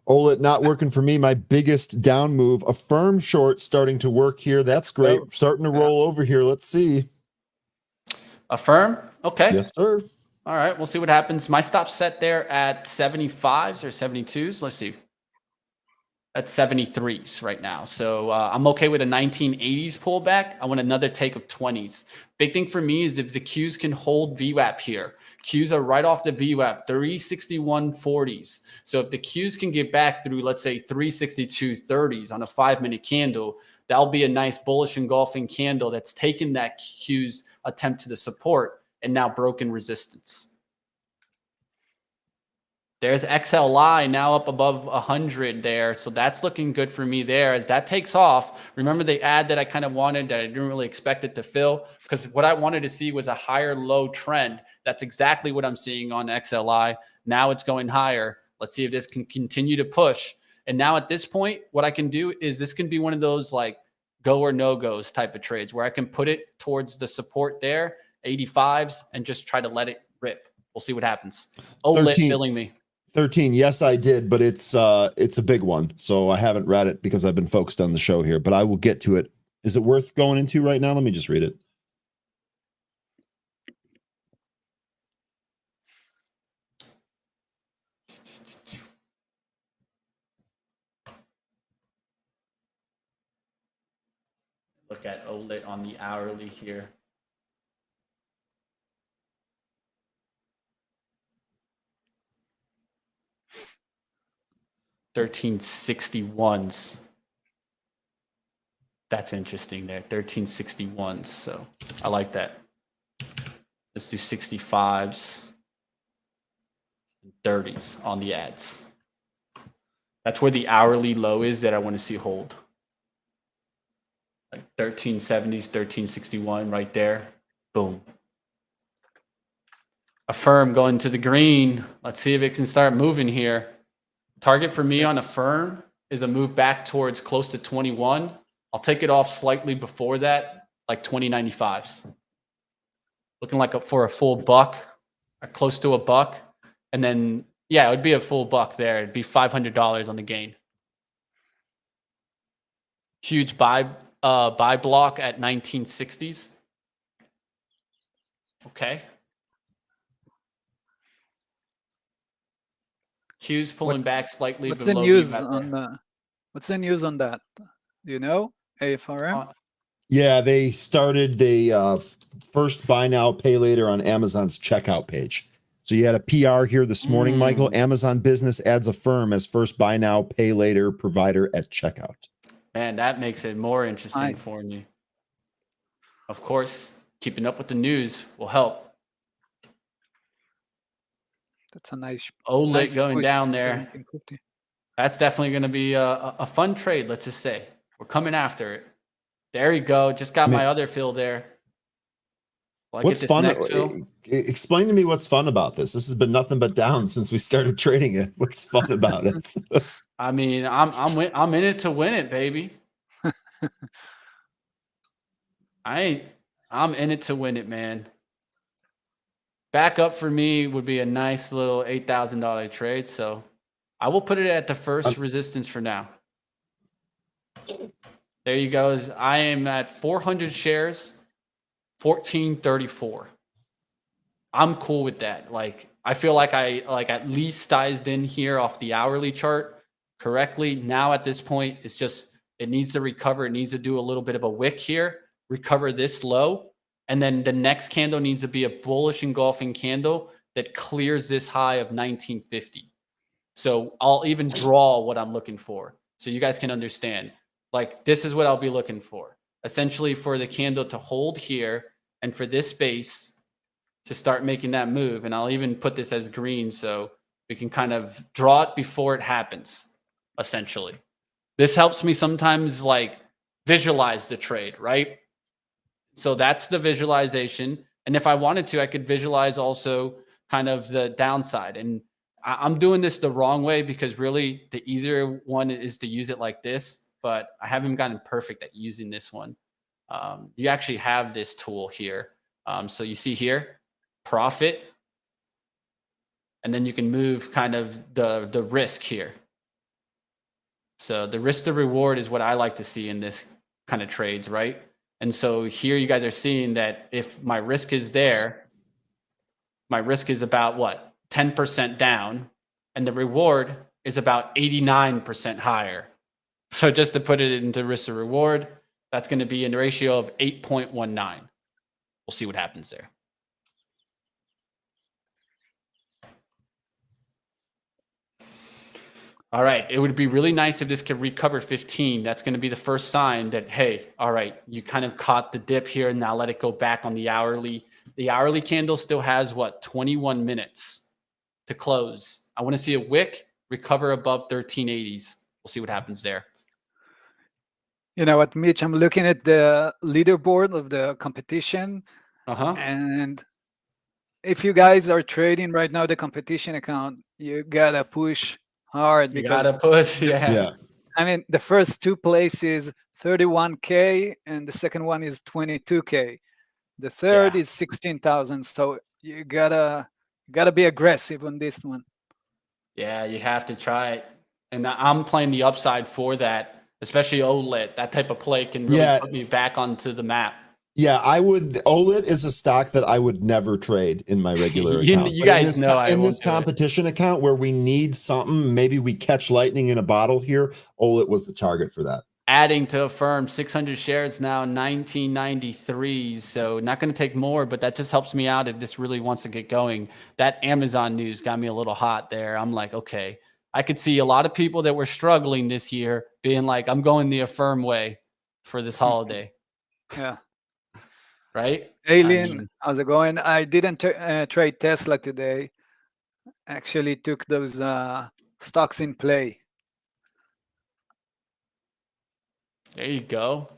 C: OLED not working for me. My biggest down move, a firm short starting to work here. That's great. Starting to roll over here. Let's see.
A: A firm? Okay.
C: Yes, sir.
A: All right. We'll see what happens. My stop set there at 75s or 72s. Let's see. At 73s right now. So I'm okay with a 1980s pullback. I want another take of 20s. Big thing for me is if the Qs can hold VWAP here. Qs are right off the VWAP, 361.40s. So if the Qs can get back through, let's say 362.30s on a 5-minute candle, that'll be a nice bullish engulfing candle that's taken that Qs attempt to the support and now broken resistance. There's XLI now up above 100 there. So that's looking good for me there as that takes off. Remember the ad that I kind of wanted that I didn't really expect it to fill, because what I wanted to see was a higher low trend. That's exactly what I'm seeing on XLI. Now it's going higher. Let's see if this can continue to push. And now at this point, what I can do is this can be one of those go or no goes type of trades where I can put it towards the support there, 85s, and just try to let it rip. We'll see what happens. OLED filling me.
C: 13. Yes, I did, but it's a big one. So I haven't read it because I've been focused on the show here, but I will get to it. Is it worth going into right now? Let me just read it.
A: Look at OLED on the hourly here. 1361s. That's interesting there. 1361s. So I like that. Let's do 65s and 30s on the ads. That's where the hourly low is that I want to see hold. Like 1370s, 1361 right there. Boom. Affirm going to the green. Let's see if it can start moving here. Target for me on Affirm is a move back towards close to 21. I'll take it off slightly before that, like 2095s. Looking like for a full buck, or close to a buck. And then, yeah, it would be a full buck there. It'd be $500 on the gain. Huge buy block at 1960s. Okay. Q's pulling back slightly.
D: What's the news on what's the news on that? Do you know? AFRM?
C: Yeah, they started the first buy now, pay later on Amazon's checkout page. So you had a PR here this morning, Michael. Amazon Business adds Affirm as first buy now, pay later provider at checkout.
A: Man, that makes it more interesting for me. Of course, keeping up with the news will help.
D: That's a nice
A: OLIT going down there. That's definitely going to be a fun trade, let's just say. We're coming after it. There you go. Just got my other fill there.
C: What's fun? Explain to me what's fun about this. This has been nothing but down since we started trading it. What's fun about it?
A: I mean, I'm in it to win it, baby. I'm in it to win it, man. Back up for me would be a nice little $8,000 trade. So I will put it at the first resistance for now. There you go. I am at 400 shares, 1434. I'm cool with that. Like, I feel like I at least sized in here off the hourly chart correctly. Now at this point, it's just, it needs to recover. It needs to do a little bit of a wick here, recover this low. And then the next candle needs to be a bullish engulfing candle that clears this high of 1950. So I'll even draw what I'm looking for so you guys can understand. Like, this is what I'll be looking for. Essentially for the candle to hold here and for this space to start making that move. And I'll even put this as green so we can kind of draw it before it happens, essentially. This helps me sometimes like visualize the trade, right? So that's the visualization. And if I wanted to, I could visualize also kind of the downside. And I'm doing this the wrong way because really the easier one is to use it like this, but I haven't gotten perfect at using this one. You actually have this tool here. So you see here, profit, and then you can move kind of the risk here. So the risk to reward is what I like to see in this kind of trades, right? And so here you guys are seeing that if my risk is there, my risk is about what? 10% down, and the reward is about 89% higher. So just to put it into risk to reward, that's going to be in a ratio of 8.19. We'll see what happens there. All right. It would be really nice if this could recover 15. That's going to be the first sign that, hey, all right, you kind of caught the dip here and now let it go back on the hourly. The hourly candle still has what, 21 minutes to close. I want to see a wick recover above 1380s. We'll see what happens there.
D: You know what, Mitch, I'm looking at the leaderboard of the competition. And if you guys are trading right now, the competition account, you got to push hard.
A: You gotta push, yeah.
D: I mean, the first two places 31K and the second one is 22K. The third is 16,000. So you gotta be aggressive on this one.
A: Yeah, you have to try it. And I'm playing the upside for that, especially OLIT. That type of play can really put me back onto the map.
C: Yeah, I would. OLIT is a stock that I would never trade in my regular account.
A: You guys know
C: in this competition account where we need something, maybe we catch lightning in a bottle here. OLIT was the target for that.
A: Adding to Affirm, 600 shares now, 1993. So not going to take more, but that just helps me out if this really wants to get going. That Amazon news got me a little hot there. I'm like, okay, I could see a lot of people that were struggling this year being like, I'm going the Affirm way for this holiday.
D: Yeah.
A: Right?
D: Alien, how's it going? I didn't trade Tesla today. Actually took those stocks in play.
A: There you go.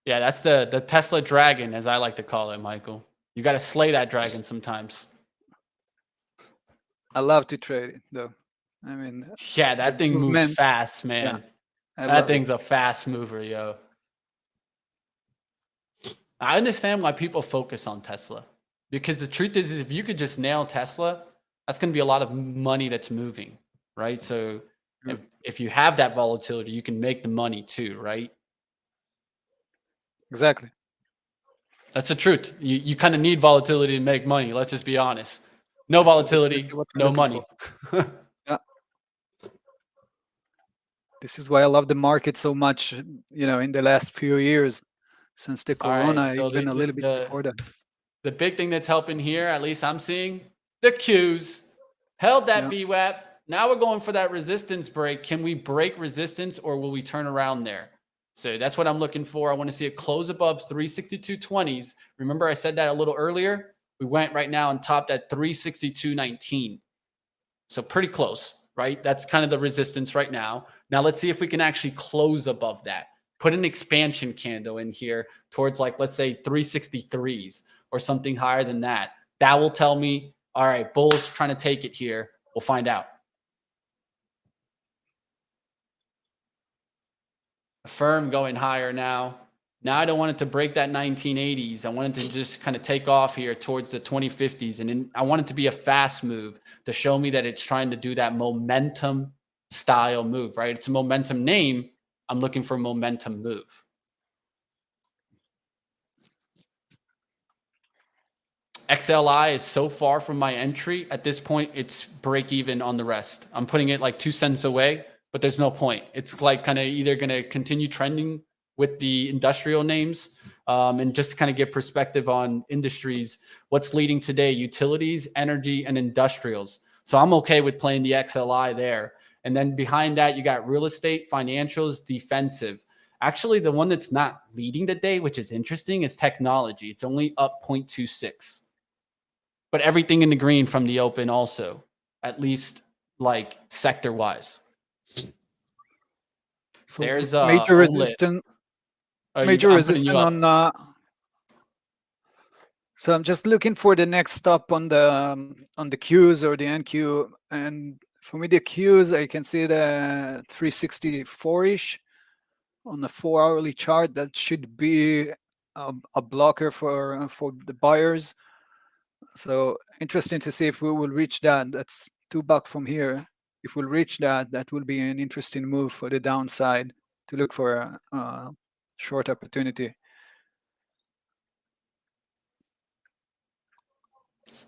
A: Yeah, that's the Tesla dragon, as I like to call it, Michael. You got to slay that dragon sometimes.
D: I love to trade it, though. I mean,
A: yeah, that thing moves fast, man.
D: Yeah,
A: that thing's a fast mover, yo. I understand why people focus on Tesla, because the truth is if you could just nail Tesla, that's going to be a lot of money that's moving, right? So if you have that volatility, you can make the money too, right?
D: Exactly.
A: That's the truth. You kind of need volatility to make money. Let's just be honest. No volatility, no money.
D: Yeah. This is why I love the market so much, in the last few years, since the Corona,
A: right, so
D: even a little bit before that.
A: The big thing that's helping here, at least I'm seeing, the Qs held that VWAP. Now we're going for that resistance break. Can we break resistance, or will we turn around there? So that's what I'm looking for. I want to see it close above 362.20s. Remember I said that a little earlier? We went right now and topped at 362.19. So pretty close, right? That's kind of the resistance right now. Now let's see if we can actually close above that. Put an expansion candle in here towards, like, let's say 363s or something higher than that. That will tell me, all right, bulls trying to take it here. We'll find out. Affirm going higher now. Now I don't want it to break that 1980s. I want it to just kind of take off here towards the 2050s. And then I want it to be a fast move to show me that it's trying to do that momentum style move, right? It's a momentum name. I'm looking for a momentum move. XLI is so far from my entry. At this point, it's break even on the rest. I'm putting it like 2 cents away, but there's no point. It's like kind of either going to continue trending with the industrial names, and just to kind of give perspective on industries, what's leading today: utilities, energy, and industrials. So I'm okay with playing the XLI there. And then behind that, you got real estate, financials, defensive. Actually, the one that's not leading the day, which is interesting, is technology. It's only up 0.26. But everything in the green from the open also, at least like sector-wise.
D: So
A: there's
D: major resistance. Major resistance on. So I'm just looking for the next stop on the Qs or the NQ, and for me the Qs, I can see the 364-ish on the 4-hourly chart. That should be a blocker for the buyers. So interesting to see if we will reach that. That's $2 from here. If we'll reach that, that will be an interesting move for the downside to look for a short opportunity.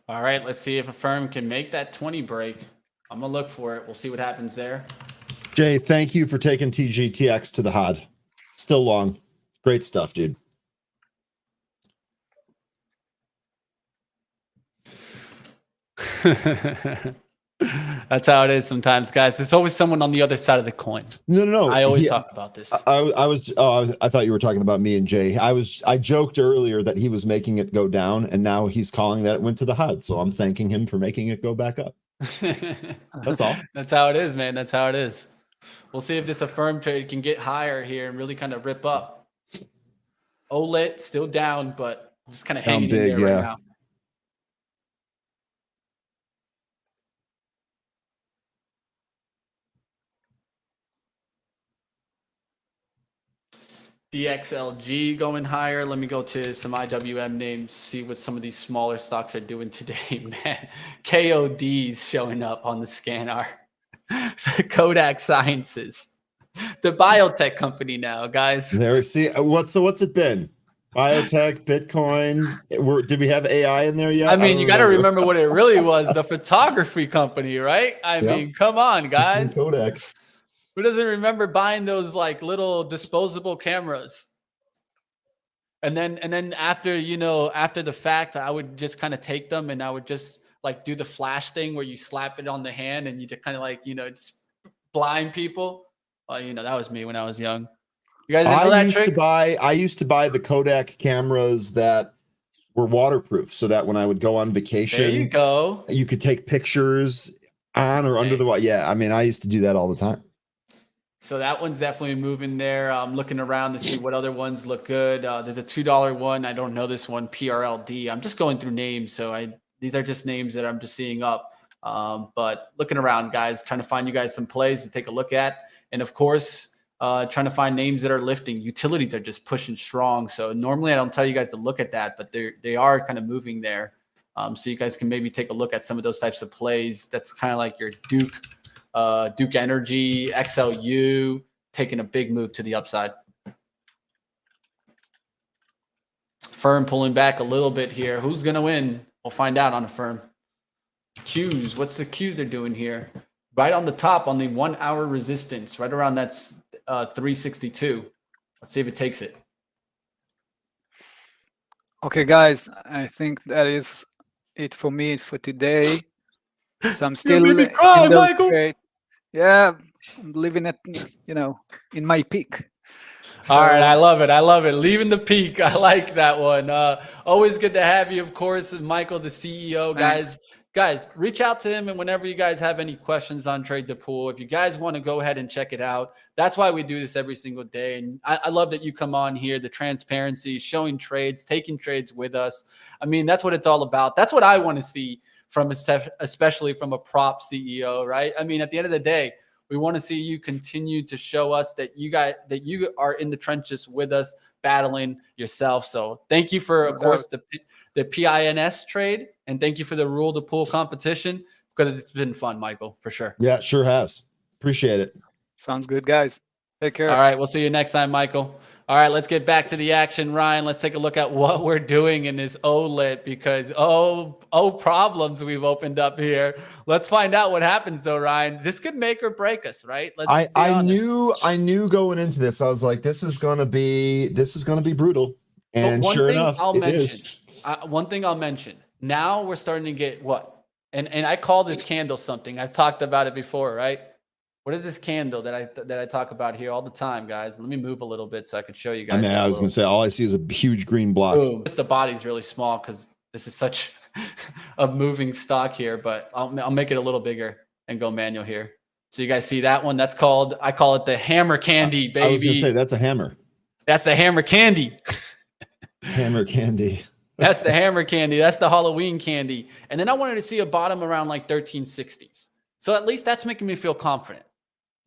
A: All right, let's see if a firm can make that 20 break. I'm going to look for it. We'll see what happens there.
C: Jay, thank you for taking TGTX to the HOD. Still long. Great stuff, dude.
A: That's how it is sometimes, guys. There's always someone on the other side of the coin.
C: No.
A: I always talk about this.
C: I thought you were talking about me and Jay. I joked earlier that he was making it go down, and now he's calling that it went to the HUD. So I'm thanking him for making it go back up. That's all.
A: That's how it is, man. That's how it is. We'll see if this Affirm trade can get higher here and really kind of rip up. OLED still down, but just kind of hanging in there right now. DXLG going higher. Let me go to some IWM names, see what some of these smaller stocks are doing today, man. KOD's showing up on the scanner. Kodak Sciences, the biotech company now, guys.
C: There, see, what's it been? Biotech, Bitcoin. Did we have AI in there yet?
A: I mean, you got to remember what it really was, the photography company, right? I mean, come on, guys.
C: Kodak.
A: Who doesn't remember buying those like little disposable cameras? And then after the fact, I would just kind of take them and I would just like do the flash thing where you slap it on the hand and you just kind of like, just blind people. Well, you know, that was me when I was young. You guys didn't know that trick?
C: I used to buy the Kodak cameras that were waterproof so that when I would go on vacation,
A: There you go.
C: you could take pictures on or under the water. Yeah, I mean, I used to do that all the time.
A: So that one's definitely moving there. I'm looking around to see what other ones look good. There's a $2 one. I don't know this one, PRLD. I'm just going through names. So these are just names that I'm just seeing up. But looking around, guys, trying to find you guys some plays to take a look at. And of course, trying to find names that are lifting. Utilities are just pushing strong. So normally I don't tell you guys to look at that, but they are kind of moving there. So you guys can maybe take a look at some of those types of plays. That's kind of like your Duke Energy, XLU, taking a big move to the upside. Firm pulling back a little bit here. Who's going to win? We'll find out on a firm. Qs, what's the Qs they're doing here? Right on the top on the 1 hour resistance, right around that's 362. Let's see if it takes it.
D: Okay, guys, I think that is it for me for today. So I'm still in those trade. Yeah, I'm living it, you know, in my peak. So,
A: all right, I love it. I love it. Leaving the peak. I like that one. Always good to have you, of course, Michael, the CEO, guys. Guys, reach out to him, and whenever you guys have any questions on Trade the Pool, if you guys want to go ahead and check it out, that's why we do this every single day. And I love that you come on here, the transparency, showing trades, taking trades with us. I mean, that's what it's all about. That's what I want to see from especially from a prop CEO, right? I mean, at the end of the day, we want to see you continue to show us that you are in the trenches with us, battling yourself. So thank you for, of course, the PINS trade, and thank you for the rule to pool competition, because it's been fun, Michael, for sure.
C: Yeah, it sure has. Appreciate it.
D: Sounds good, guys. Take care.
A: All right, we'll see you next time, Michael. All right, let's get back to the action, Ryan. Let's take a look at what we're doing in this OLIT, because problems we've opened up here. Let's find out what happens, though, Ryan. This could make or break us, right?
C: I knew going into this, I was like, this is gonna be brutal, and sure enough, it is.
A: One thing I'll mention. Now we're starting to get what, and I call this candle something. I've talked about it before, right? What is this candle that I talk about here all the time, guys? Let me move a little bit so I can show you guys.
C: I mean, I was gonna say, all I see is a huge green block.
A: Boom. The body's really small because this is such a moving stock here, but I'll make it a little bigger and go manual here. So you guys see that one? That's called, I call it the hammer candy, baby.
C: I was gonna say, that's a hammer.
A: That's the hammer candy.
C: Hammer candy.
A: That's the hammer candy. That's the Halloween candy. And then I wanted to see a bottom around like 1360s. So at least that's making me feel confident.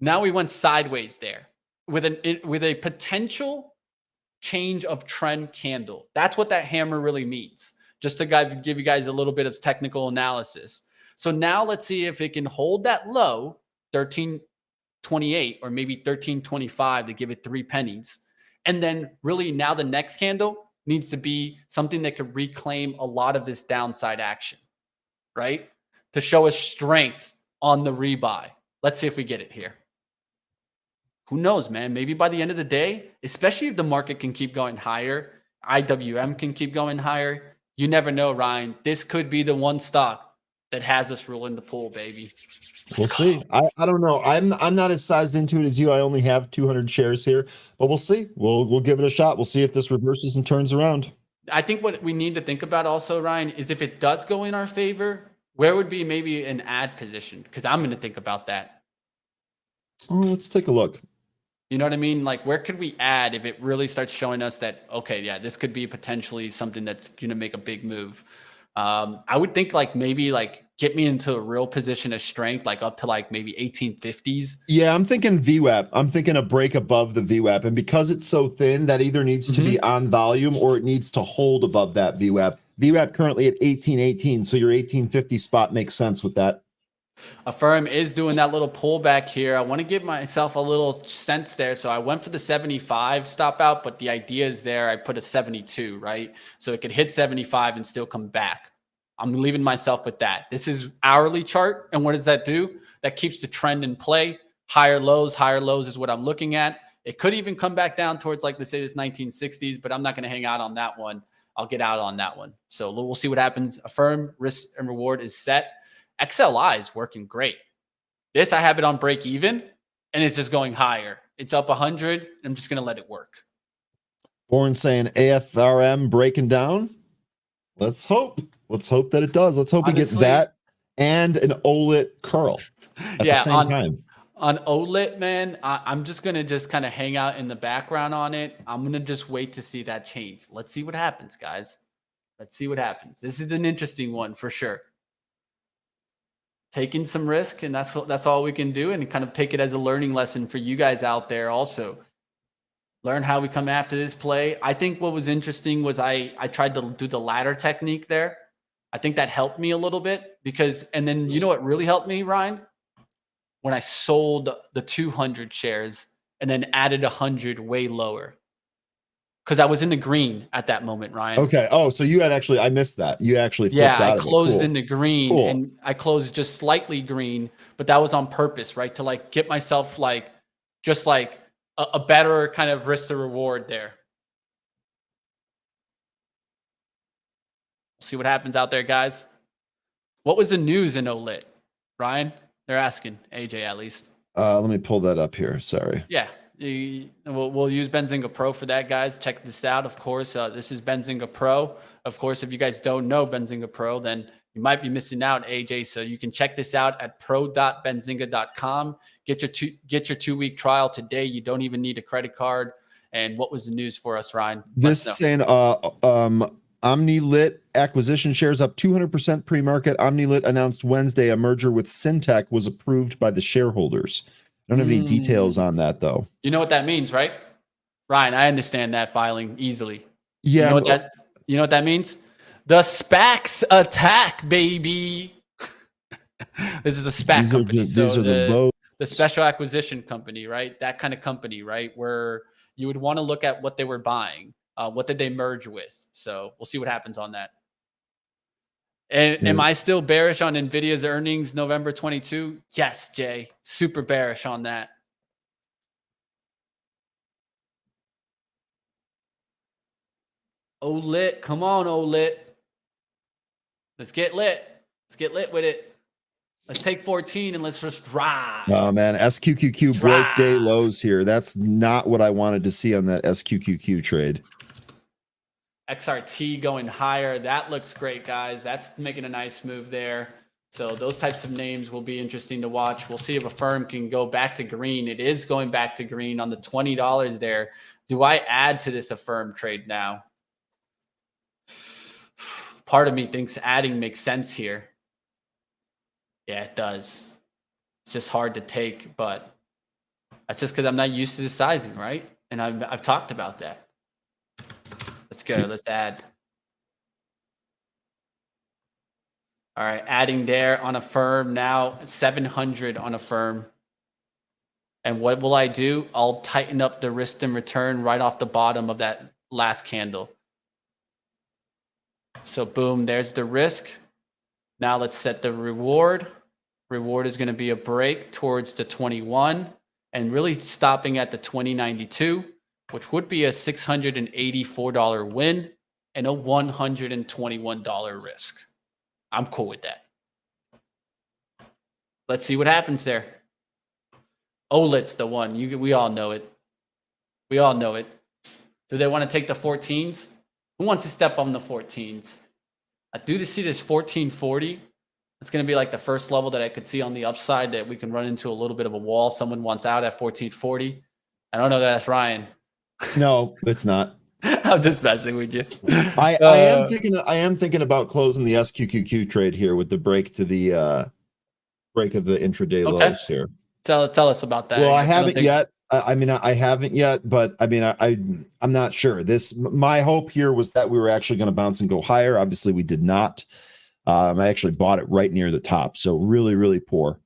A: Now we went sideways there with a potential change of trend candle. That's what that hammer really means. Just to give you guys a little bit of technical analysis. So now let's see if it can hold that low, 1328 or maybe 1325 to give it 3 pennies. And then really now the next candle needs to be something that could reclaim a lot of this downside action, right? To show us strength on the rebuy. Let's see if we get it here. Who knows, man? Maybe by the end of the day, especially if the market can keep going higher, IWM can keep going higher. You never know, Ryan. This could be the one stock that has us ruling the pool, baby.
C: We'll see. I don't know. I'm not as sized into it as you. I only have 200 shares here, but we'll see. We'll give it a shot. We'll see if this reverses and turns around.
A: I think what we need to think about also, Ryan, is if it does go in our favor, where would be maybe an add position? Because I'm going to think about that.
C: Oh, let's take a look.
A: You know what I mean? Like, where could we add if it really starts showing us that, okay, yeah, this could be potentially something that's going to make a big move. I would think like maybe like get me into a real position of strength, like up to like maybe 1850s.
C: Yeah, I'm thinking VWAP. I'm thinking a break above the VWAP. And because it's so thin, that either needs to be on volume or it needs to hold above that VWAP. VWAP currently at 1818. So your 1850 spot makes sense with that.
A: A firm is doing that little pullback here. I want to give myself a little sense there. So I went for the 75 stop out, but the idea is there. I put a 72, right? So it could hit 75 and still come back. I'm leaving myself with that. This is hourly chart. And what does that do? That keeps the trend in play. Higher lows is what I'm looking at. It could even come back down towards, like, let's say this 1960s, but I'm not going to hang out on that one. I'll get out on that one. So we'll see what happens. A firm risk and reward is set. XLI is working great. This, I have it on break even. and it's just going higher. It's up 100. I'm just going to let it work.
C: Born saying AFRM breaking down. Let's hope. Let's hope that it does. Let's hope we get that and an OLIT curl at the same time.
A: On OLIT, man, I'm just going to just kind of hang out in the background on it. I'm going to just wait to see that change. Let's see what happens, guys. Let's see what happens. This is an interesting one for sure. Taking some risk, and that's all we can do, and kind of take it as a learning lesson for you guys out there also. Learn how we come after this play. I think what was interesting was I tried to do the ladder technique there. I think that helped me a little bit because, and then you know what really helped me, Ryan? When I sold the 200 shares and then added 100 way lower. Because I was in the green at that moment, Ryan.
C: Okay. Oh, so you had actually, I missed that. You actually flipped out
A: I
C: of
A: closed
C: Cool.
A: in the green and I closed just slightly green, but that was on purpose, right? To like get myself like, just like a better kind of risk to reward there. See what happens out there, guys. What was the news in OLIT, Ryan? They're asking, AJ at least.
C: Let me pull that up here. Sorry.
A: Yeah. We'll use Benzinga Pro for that, guys. Check this out. Of course, this is Benzinga Pro. Of course, if you guys don't know Benzinga Pro, then you might be missing out, AJ. So you can check this out at pro.benzinga.com. Get your 2-week trial today. You don't even need a credit card. And what was the news for us, Ryan?
C: This saying OmniLit acquisition shares up 200% pre-market. OmniLit announced Wednesday a merger with Syntec was approved by the shareholders. I don't have any details on that though.
A: You know what that means, right? Ryan, I understand that filing easily.
C: Yeah.
A: You know what that means? The SPACs attack, baby. This is a SPAC company.
C: These are the votes.
A: The special acquisition company, right? That kind of company, right? Where you would want to look at what they were buying. What did they merge with? So we'll see what happens on that. And am I still bearish on NVIDIA's earnings November 22? Yes, Jay. Super bearish on that. OLIT. Come on, OLIT. Let's get lit. Let's get lit with it. Let's take 14 and let's just drive.
C: Oh, man. SQQQ broke day lows here. That's not what I wanted to see on that SQQQ trade.
A: XRT going higher. That looks great, guys. That's making a nice move there. So those types of names will be interesting to watch. We'll see if a firm can go back to green. It is going back to green on the $20 there. Do I add to this Affirm trade now? Part of me thinks adding makes sense here. Yeah, it does. It's just hard to take, but that's just because I'm not used to the sizing, right? And I've talked about that. Let's go. Let's add. All right, adding there on Affirm now, 700 on Affirm. And what will I do? I'll tighten up the risk and return right off the bottom of that last candle. So boom, there's the risk. Now let's set the reward. Reward is going to be a break towards the 21 and really stopping at the 2092, which would be a $684 win and a $121 risk. I'm cool with that. Let's see what happens there. OLIT's the one. We all know it. We all know it. Do they want to take the 14s? Who wants to step on the 14s? I do see this 1440. It's going to be like the first level that I could see on the upside that we can run into a little bit of a wall. Someone wants out at 1440. I don't know that that's Ryan.
C: No, it's not.
A: I'm just messing with you.
C: I am thinking about closing the SQQQ trade here with the break to the break of the intraday lows here.
A: Tell us about that.
C: Well, I haven't yet. I haven't yet, but I'm not sure. My hope here was that we were actually going to bounce and go higher. Obviously, we did not. I actually bought it right near the top, so really, really poor.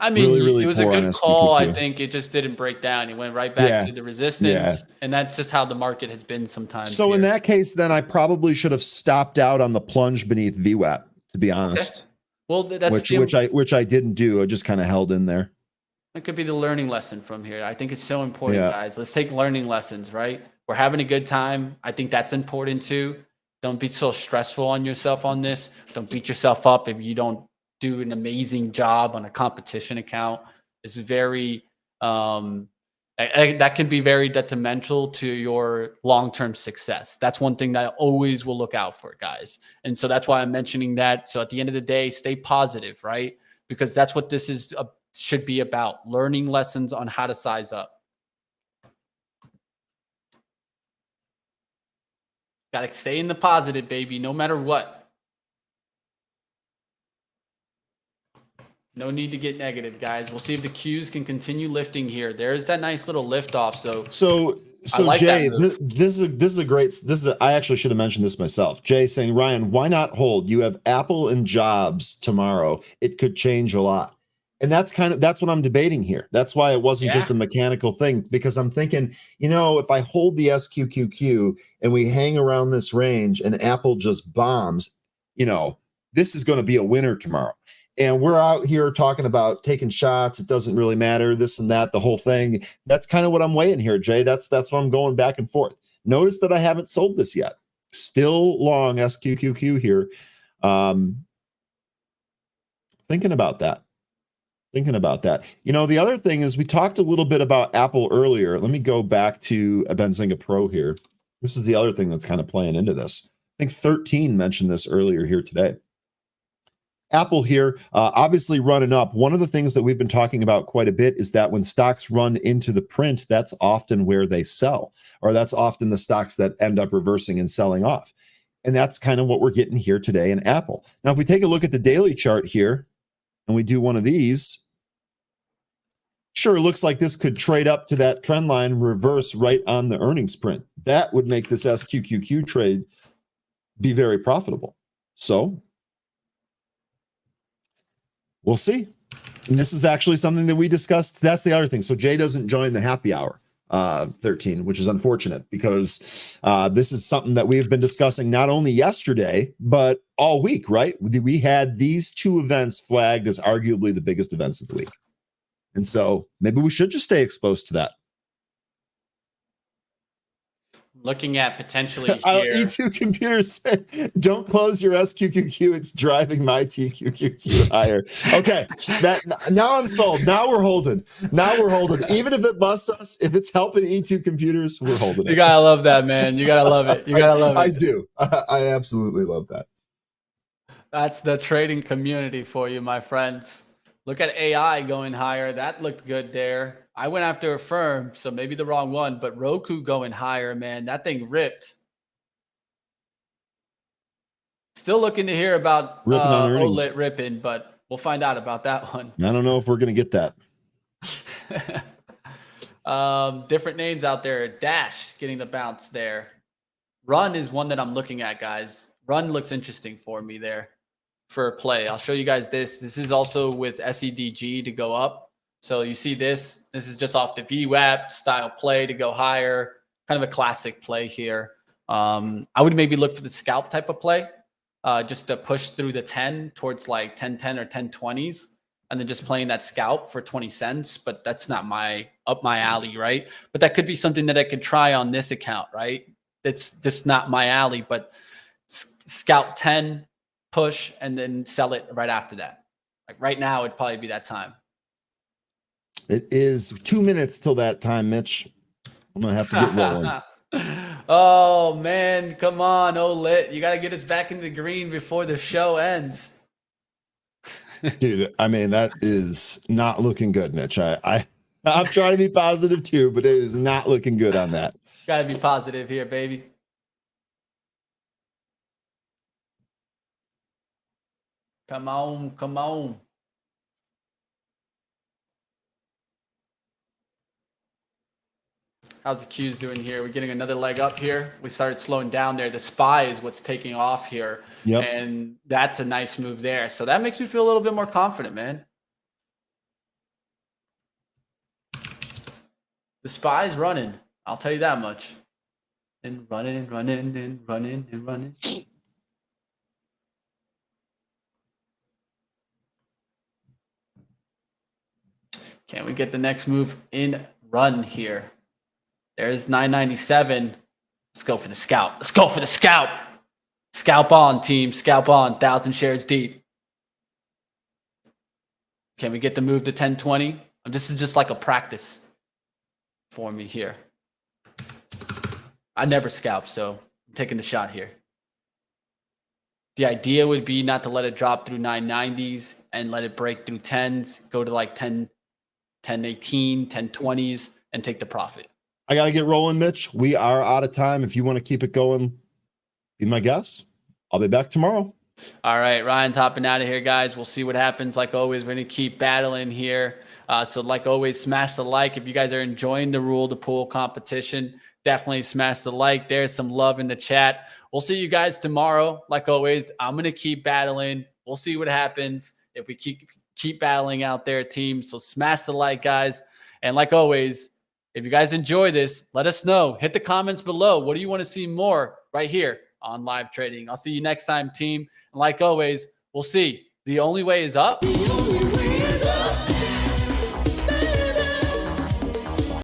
A: I mean,
C: really
A: it was a good call. I think it just didn't break down. It went right back to the resistance, and that's just how the market has been sometimes.
C: So in that case, then I probably should have stopped out on the plunge beneath VWAP, to be honest.
A: Okay. Well, that's
C: which I didn't do. I just kind of held in there.
A: It could be the learning lesson from here. I think it's so important, guys. Let's take learning lessons, right? We're having a good time. I think that's important too. Don't be so stressful on yourself on this. Don't beat yourself up if you don't do an amazing job on a competition account. It's very That can be very detrimental to your long-term success. That's one thing that I always will look out for, guys. And so that's why I'm mentioning that. So at the end of the day, stay positive, right? Because that's what this is should be about, learning lessons on how to size up. Got to stay in the positive, baby, no matter what. No need to get negative, guys. We'll see if the Qs can continue lifting here. There's that nice little lift off. So
C: like Jay, this is a great. I actually should have mentioned this myself. Jay saying, Ryan, why not hold? You have Apple and Jobs tomorrow. It could change a lot, and that's what I'm debating here. That's why it wasn't just a mechanical thing, because I'm thinking, if I hold the SQQQ and we hang around this range and Apple just bombs, this is going to be a winner tomorrow. And we're out here talking about taking shots. It doesn't really matter, this and that, the whole thing. That's kind of what I'm weighing here, Jay. That's what I'm going back and forth. Notice that I haven't sold this yet. Still long SQQQ here. Thinking about that. The other thing is we talked a little bit about Apple earlier. Let me go back to a Benzinga Pro here. This is the other thing that's kind of playing into this. I think 13 mentioned this earlier here today. Apple here, obviously running up. One of the things that we've been talking about quite a bit is that when stocks run into the print, that's often where they sell, or that's often the stocks that end up reversing and selling off. And that's kind of what we're getting here today in Apple. Now, if we take a look at the daily chart here and we do one of these, sure, looks like this could trade up to that trend line, reverse right on the earnings print. That would make this SQQQ trade be very profitable. So we'll see. And this is actually something that we discussed. That's the other thing. So Jay doesn't join the happy hour 13, which is unfortunate, because this is something that we've been discussing not only yesterday, but all week, right? We had these two events flagged as arguably the biggest events of the week. And so maybe we should just stay exposed to that.
A: Looking at potentially here.
C: E2 Computer said, don't close your SQQQ. It's driving my TQQQ higher. Okay, now I'm sold. Now we're holding. Even if it busts us, if it's helping E2 Computers, we're holding it.
A: You gotta love that, man. You gotta love it.
C: I do. I absolutely love that.
A: That's the trading community for you, my friends. Look at AI going higher. That looked good there. I went after a firm, so maybe the wrong one, but Roku going higher, man. That thing ripped. Still looking to hear about OLED ripping, but we'll find out about that one.
C: I don't know if we're going to get that.
A: Different names out there. Dash getting the bounce there. Run is one that I'm looking at, guys. Run looks interesting for me there for a play. I'll show you guys this. This is also with SEDG to go up. So you see this is just off the VWAP style play to go higher, kind of a classic play here. I would maybe look for the scalp type of play, just to push through the 10 towards like 1010 or 1020s, and then just playing that scalp for 20 cents. But that's not up my alley, right? But that could be something that I could try on this account, right? That's just not my alley, but scalp 10, push, and then sell it right after that. Like right now, it'd probably be that time.
C: It is 2 minutes till that time, Mitch. I'm going to have to get rolling.
A: Oh, man. Come on, OLED. You got to get us back into the green before the show ends.
C: Dude, I mean, that is not looking good, Mitch. I'm trying to be positive too, but it is not looking good on that.
A: Got to be positive here, baby. Come on, come on. How's the Qs doing here? We're getting another leg up here. We started slowing down there. The SPY is what's taking off here.
C: Yep.
A: And that's a nice move there. So that makes me feel a little bit more confident, man. The SPY is running. I'll tell you that much. And running and running and running and running. Can we get the next move in run here? There's 997. Let's go for the scalp. Let's go for the scalp. Scalp on, team. Scalp on. 1,000 shares deep. Can we get the move to 1020? This is just like a practice for me here. I never scalp, so I'm taking the shot here. The idea would be not to let it drop through 990s and let it break through 10s, go to like 1018, 1020s, and take the profit.
C: I got to get rolling, Mitch. We are out of time. If you want to keep it going, be my guest. I'll be back tomorrow.
A: All right, Ryan's hopping out of here, guys. We'll see what happens. Like always, we're going to keep battling here. So like always, smash the like. If you guys are enjoying the Rule the Pool competition, definitely smash the like. There's some love in the chat. We'll see you guys tomorrow. Like always, I'm going to keep battling. We'll see what happens if we keep battling out there, team. So smash the like, guys. And like always, if you guys enjoy this, let us know. Hit the comments below. What do you want to see more right here on Live Trading? I'll see you next time, team. And like always, we'll see. The only way is up.